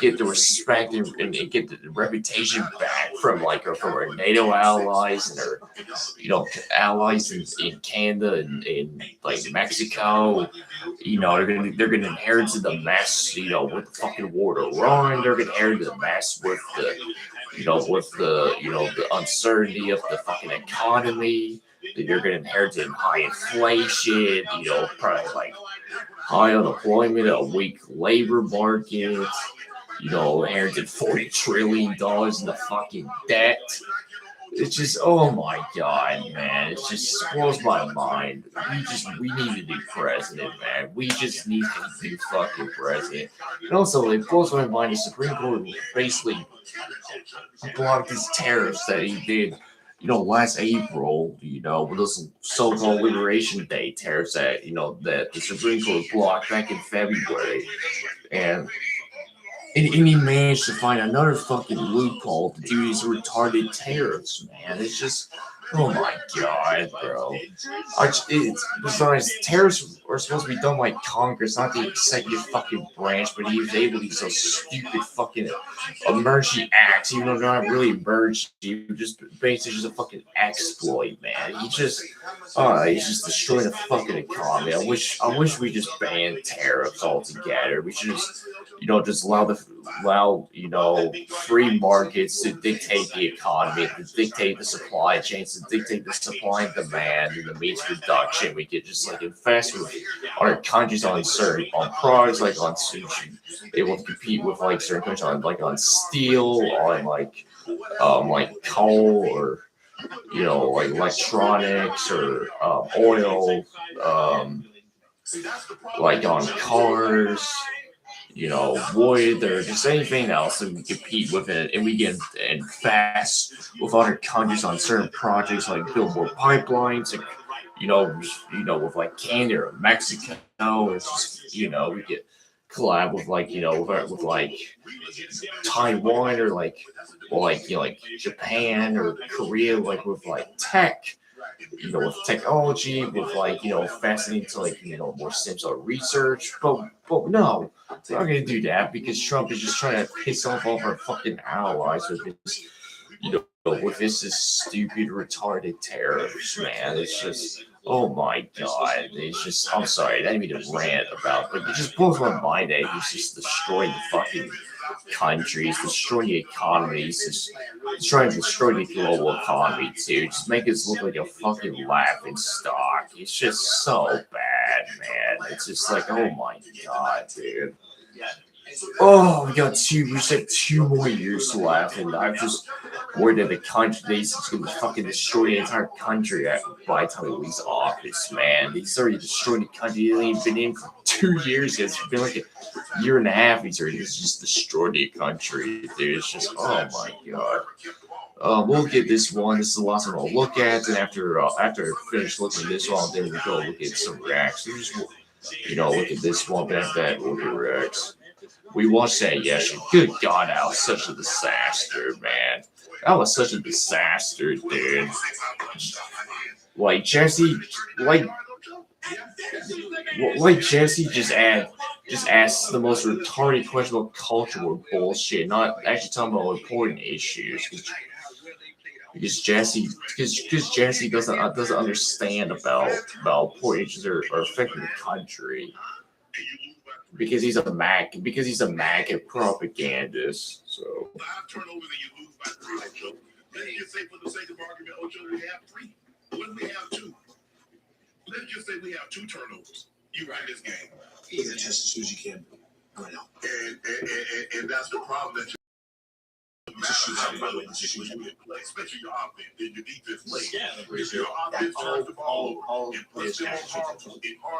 get the respect and get the reputation back from our NATO allies and our allies in Canada and like Mexico. They're gonna inherit the mess with the fucking war to Iran. They're gonna inherit the mess with the uncertainty of the fucking economy. You're gonna inherit high inflation. Probably like high unemployment, a weak labor market, inherited $40 trillion in the fucking debt. It's just, oh my god, man! It just blows my mind. We need a new president, man. We just need a new fucking president. And also, it blows my mind. The Supreme Court basically blocked his tariffs that he did, last April. With those so-called Liberation Day tariffs that that the Supreme Court blocked back in February, and. And he managed to find another fucking loophole to do these retarded tariffs, man. It's just, oh my god, bro. Besides, tariffs are supposed to be done by Congress, not the executive fucking branch, but he was able to use those stupid fucking emergency acts, even though they're not really emergency, just basically just a fucking exploit, man. He's just destroying the fucking economy. I wish we just banned tariffs altogether. We should just allow free markets to dictate the economy, to dictate the supply chains, to dictate the supply and demand and the means production. We could just invest with other countries on products, like on sushi, able to compete with certain countries on steel, on coal, or electronics, or oil, on cars, wood, or just anything else that we compete with it, and we get invest with other countries on certain projects, like build more pipelines, and with Canada or Mexico, or just we get collab with Taiwan, or Japan or Korea, with tech. With technology, with fascinating to more stem research, but no, they're not gonna do that because Trump is just trying to piss off all of our fucking allies with his stupid, retarded tariffs, man. It's just, oh my god, it's just, I'm sorry, I didn't mean to rant about, but it just blows my mind that he's just destroying the fucking countries, destroying the economies, just trying to destroy the global economy too, just make us look like a fucking laughing stock. It's just so bad, man. It's just oh my god, dude. Oh, we just have 2 more years left, and I'm just worried that the country is going to fucking destroy the entire country by the time he leaves office, man. He's already destroyed the country. He hasn't even been in for 2 years yet. It's been a year and a half. He's just destroyed the country, dude. It's just, oh my god. We'll get this one. This is the last one I'll look at, and after I finish looking at this one, then we'll go look at some reactions. Look at this one, but after that, we'll get reacts. We watched that yesterday. Good God, that was such a disaster, man. That was such a disaster, dude. Jesse just asked the most retarded question about cultural bullshit, not actually talking about important issues. Because Jesse doesn't understand about important issues are affecting the country. Because he's a MAGA propagandist. So.
5 turnovers and you lose by 3, Ocho. Let's just say, for the sake of argument, Ocho, we have 3. What if we have 2? Let's just say we have 2 turnovers. You win this game.
You got to test as soon as you can. I know.
And that's the problem that you especially your offense and your defense play. If your offense turns the ball over and puts them on hard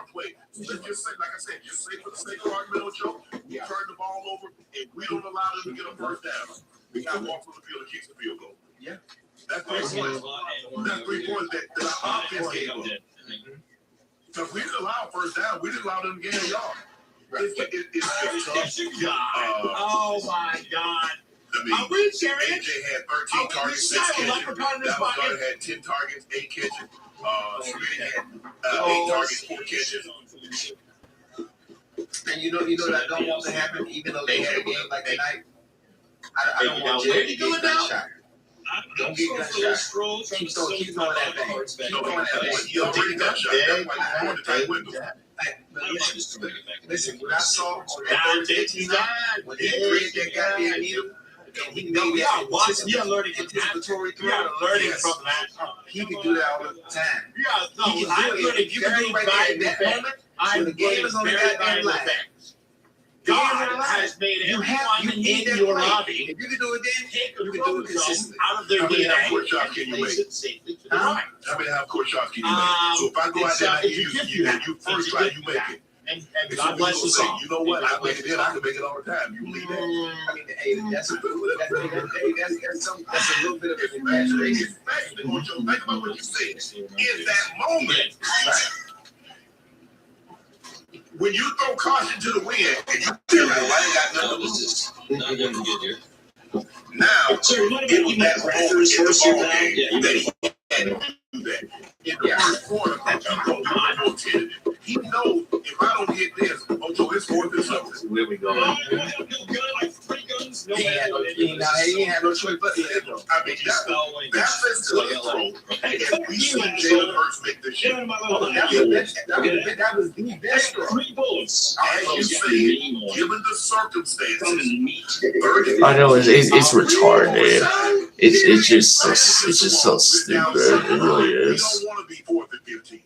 play. Let's just say, like I said, just say for the sake of argument, Joe, we turn the ball over and we don't allow them to get a first down. We got to walk from the field and kick the field goal.
Yeah.
That's 3 points. That's 3 points that our offense gave up. So if we didn't allow first down, we didn't allow them to gain a yard. It's just tough.
Oh my God.
I mean, AJ had 13 targets, 6 catches. Dallas Goedert had 10 targets, 8 catches. Smitty had 8 targets, 4 catches.
And you know that don't want to happen, even though they had a game like tonight. I don't want you to get gunshot. Don't get gunshot. Keep going that thing. Keep going that thing.
He already got shot. That's why he's going to tight window.
Listen, what I saw on that 13 when they created that goddamn needle, and he made that anticipatory throw.
From that.
He can do that all the time. He can do it. If you can do it right there in that moment, when the game is on the goddamn line,
God has made everyone in your lobby
If you can do it then,
take a
you can do it
chromosome
consistently.
out of their
How many
DNA
half-court shots can
and
you
place
make?
it safely to the right.
How many half-court shots can you make? So if I go out there and you first try, you make it.
And
And
God
God
bless us all.
You know what? I make it then. I can make it all the time. You believe that?
I mean, hey, that's a little bit of an exaggeration.
Especially on your, think about what you said. In that moment, when you throw caution to the wind, and you feel like, well, I ain't got nothing to lose. Now, it was that moment in the ball game that he had to do that. In the first quarter, coach, I'm going to be more tentative. He knows if I don't get this, Ocho, it's fourth or something.
Where we go?
He ain't had no choice but to let go.
I mean, that's a good throw. And we seen Jalen Hurts make this shit.
That was the best throw.
As you see, given the circumstances,
I know it's retarded. It's just so stupid. It really
we
is.
don't want to be 4th and 15.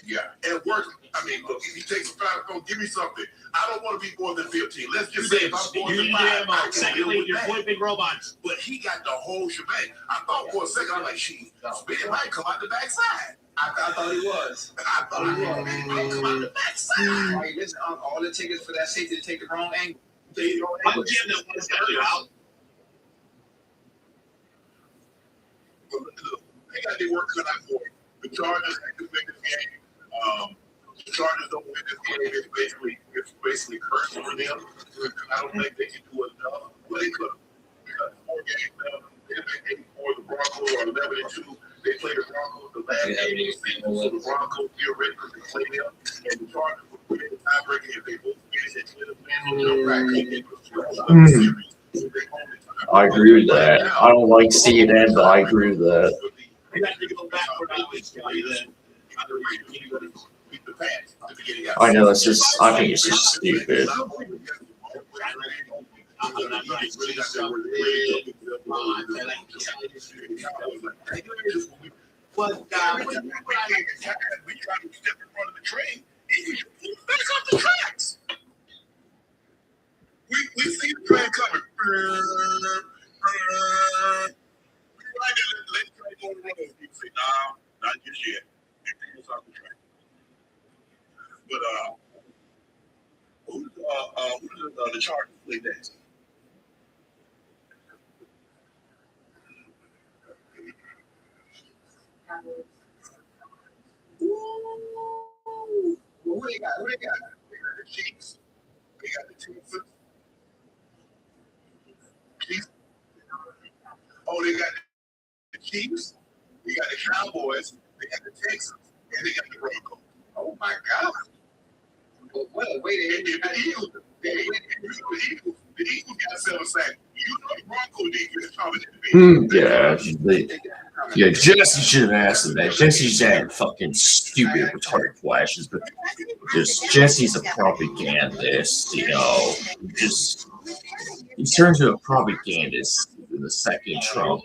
Yeah. At work, I mean, look, if he takes a foul, go give me something. I don't want to be 4th and 15. Let's just say if I'm 4th and 5, I can deal with
You're
that.
flipping robots.
But he got the whole shebang. I thought for a second, I was like, shit, Speedy might come out the backside.
I thought he was.
I thought he might come out the backside.
Hey, listen, all it takes is for that safety to take the wrong angle.
I'm Jim that wants to you out.
But look, they got their work cut out for it. The Chargers had to win this game. The Chargers don't win this game. It's basically cursed for them. I don't think they can do enough. Well, they could. Because 4 games now, they've been 8-4. The Broncos are 11-2. They play the Broncos the last game of the season. So the Broncos theoretically play them. And the Chargers will put in the tiebreaker if they both finish at 10
I agree with that. I don't like seeing that, but I agree with that.
You have to go back for knowledge.
I know it's just. I think it's just stupid.
But we try to step in front of the train, and you back off the tracks. We see the train coming. We ride it, let the train go on the road. You say, nah, not just yet. And people off the train. But who does the Chargers play next? Ooh. Well, who they got? They got the Chiefs. They got the Texans. Chiefs. Oh, they got the Chiefs. They got the Cowboys. They got the Texans. And they got the Broncos. Oh my God.
Well, wait,
The Eagles. The Eagles got 7 sacks. You know the Broncos defense coming in the big.
Yeah, Jesse should have asked him that. Jesse's had fucking stupid retarded flashes, but just Jesse's a propagandist, you know. He turned to a propagandist in the second Trump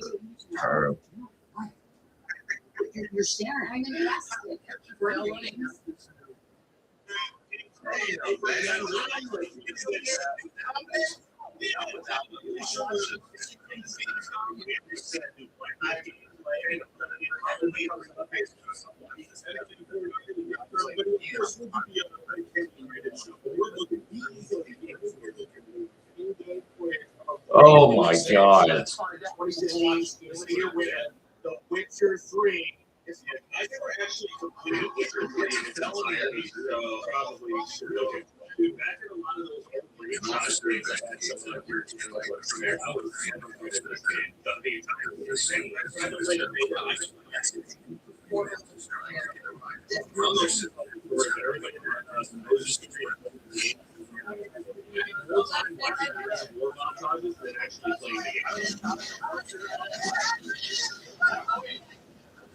term.
You're staring.
Oh my God.
The Witcher 3. I never actually completed Witcher 3. It's probably back in a lot of those old games.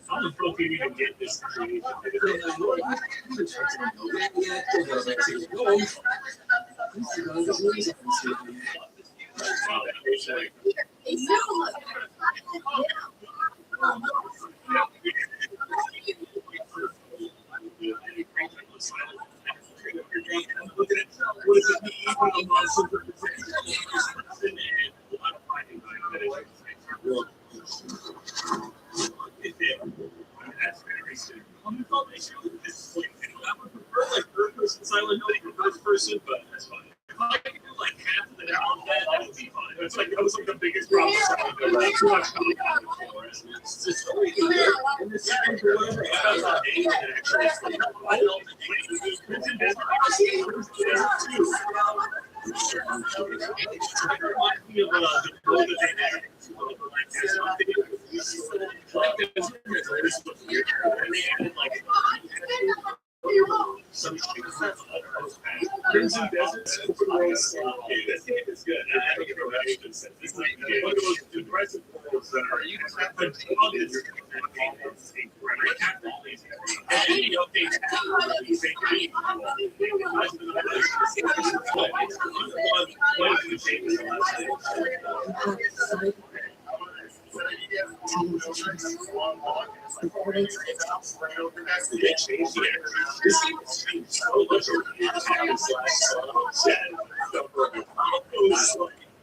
How the fuck did you even get this creative? Silent Hill for first person, but that's fine. If I could do like half of the combat, that would be fine. That's like that was like the biggest problem. Like too much combat before. It's just always good. And this is whatever. I don't Crimson Desert. This game is good. I think it's this might be one of the most impressive players that are you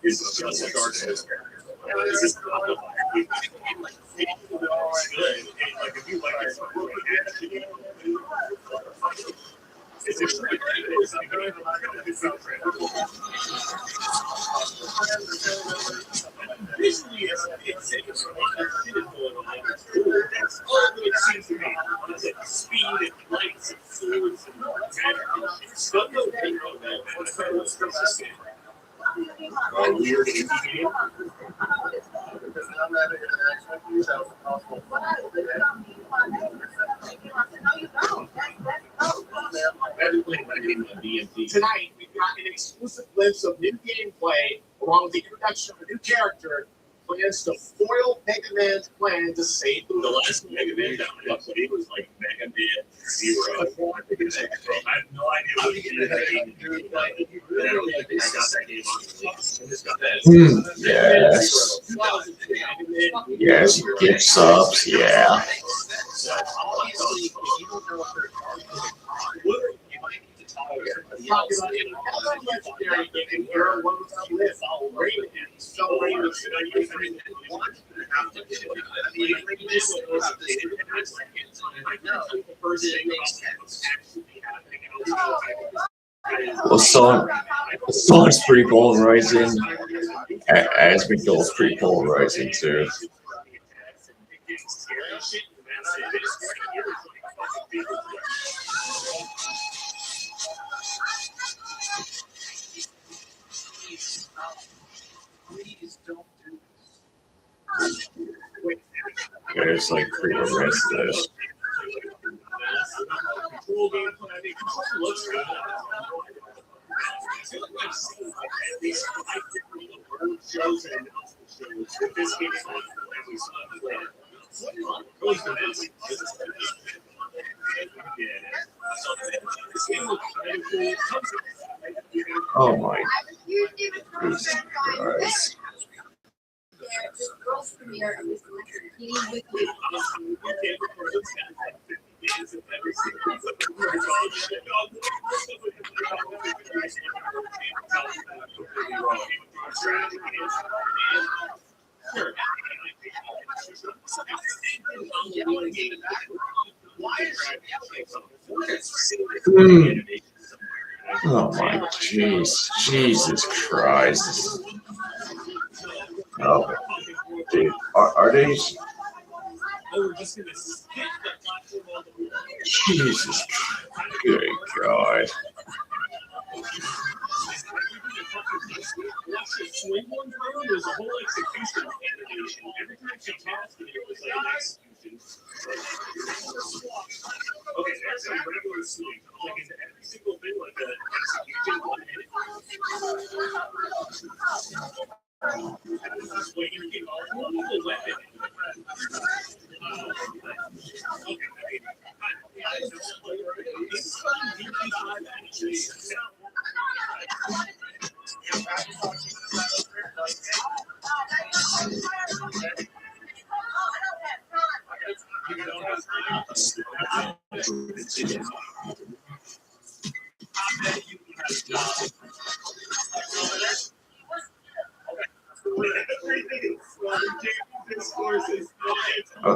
it's just a dark system. This is like if you like seems to me. It's like speed and lights and swords and magic. Stuff a weird indie game. Tonight, we've got an exclusive glimpse of new gameplay, along with the introduction of a new character, plans to foil Mega Man's plan to save the world. Last Mega Man that I played was like Mega Man 0. I have no idea what he did that game. I got that game on
Yes. Yes, gift subs, yeah. Well, song's pretty polarizing. As McDowell's pretty polarizing too. There's like pretty rest of this. Oh my Jesus Christ. Oh my jeez, Jesus Christ. Oh, dude, are these? Jesus, good God.
There's a whole execution animation. Every time she talks to me, it was like an execution. Okay, that's a regular swing. Like into every single thing like that. Execution 1 minute. Wait, you're getting all the weapon.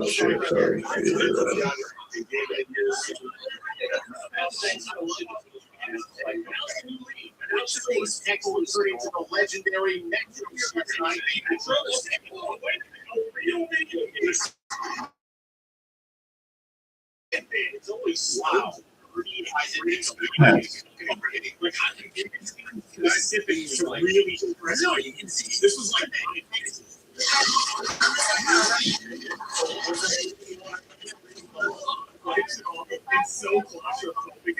shit, sorry.
According to the legendary it's always wow. This was like it's so claustrophobic.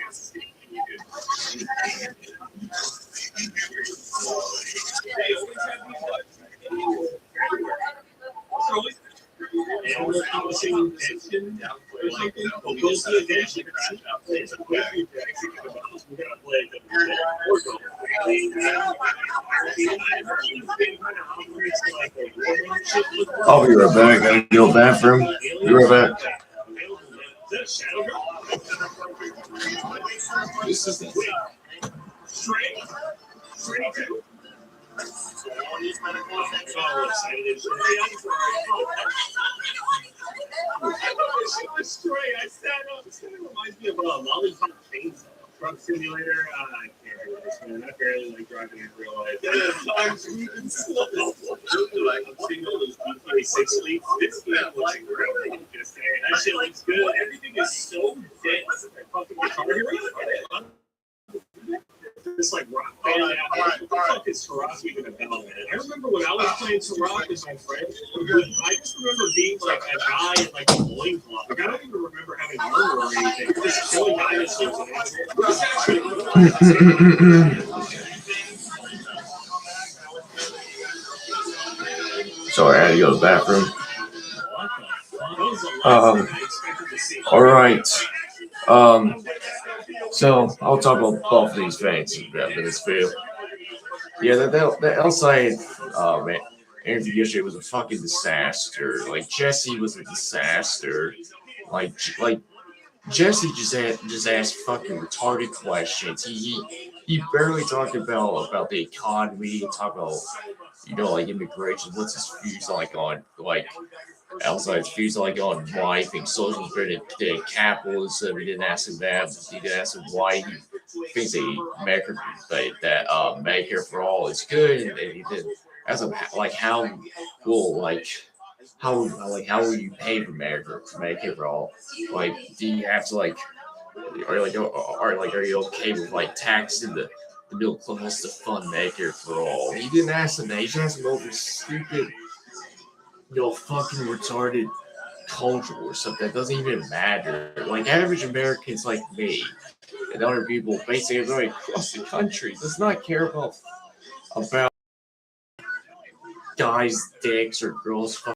I'll be right back. Gotta go to the bathroom. Be right back. This is the
I sat up. This kind of reminds me of Lollipop Chainsaw Truck Simulator. I can't do this, man. I barely like driving in real life. Sometimes moving slow. Like I'm seeing all those B26 leaks. It's not like really. Just saying that shit looks good. Everything is so dense. Fucking guitar hero. This like rock band. What the fuck is Turok even about, man? I remember when I was playing Turok with my friends, I just remember being like a guy in like a loincloth. Like I don't even remember having armor or anything. Just killing dinosaurs.
Sorry, I had to go to the bathroom. All right. So I'll talk about both of these things in this video. Yeah, the outside man, interview yesterday was a fucking disaster. Like Jesse was a disaster. Like Jesse just asked fucking retarded questions. He barely talked about the economy. Talk about like immigration. What's his views like on like outside's views like on why he thinks socialism better than capitalism. He didn't ask him that. He didn't ask him why he thinks Medicare for all is good, and he didn't ask him like how will will you pay for Medicare for all? Like, do you have to are you okay with like taxing the middle class to fund Medicare for all? He didn't ask him that. He just asked him over stupid, fucking retarded culture or something that doesn't even matter. Like average Americans like me and other people basically across the country does not care about guys' dicks or girls'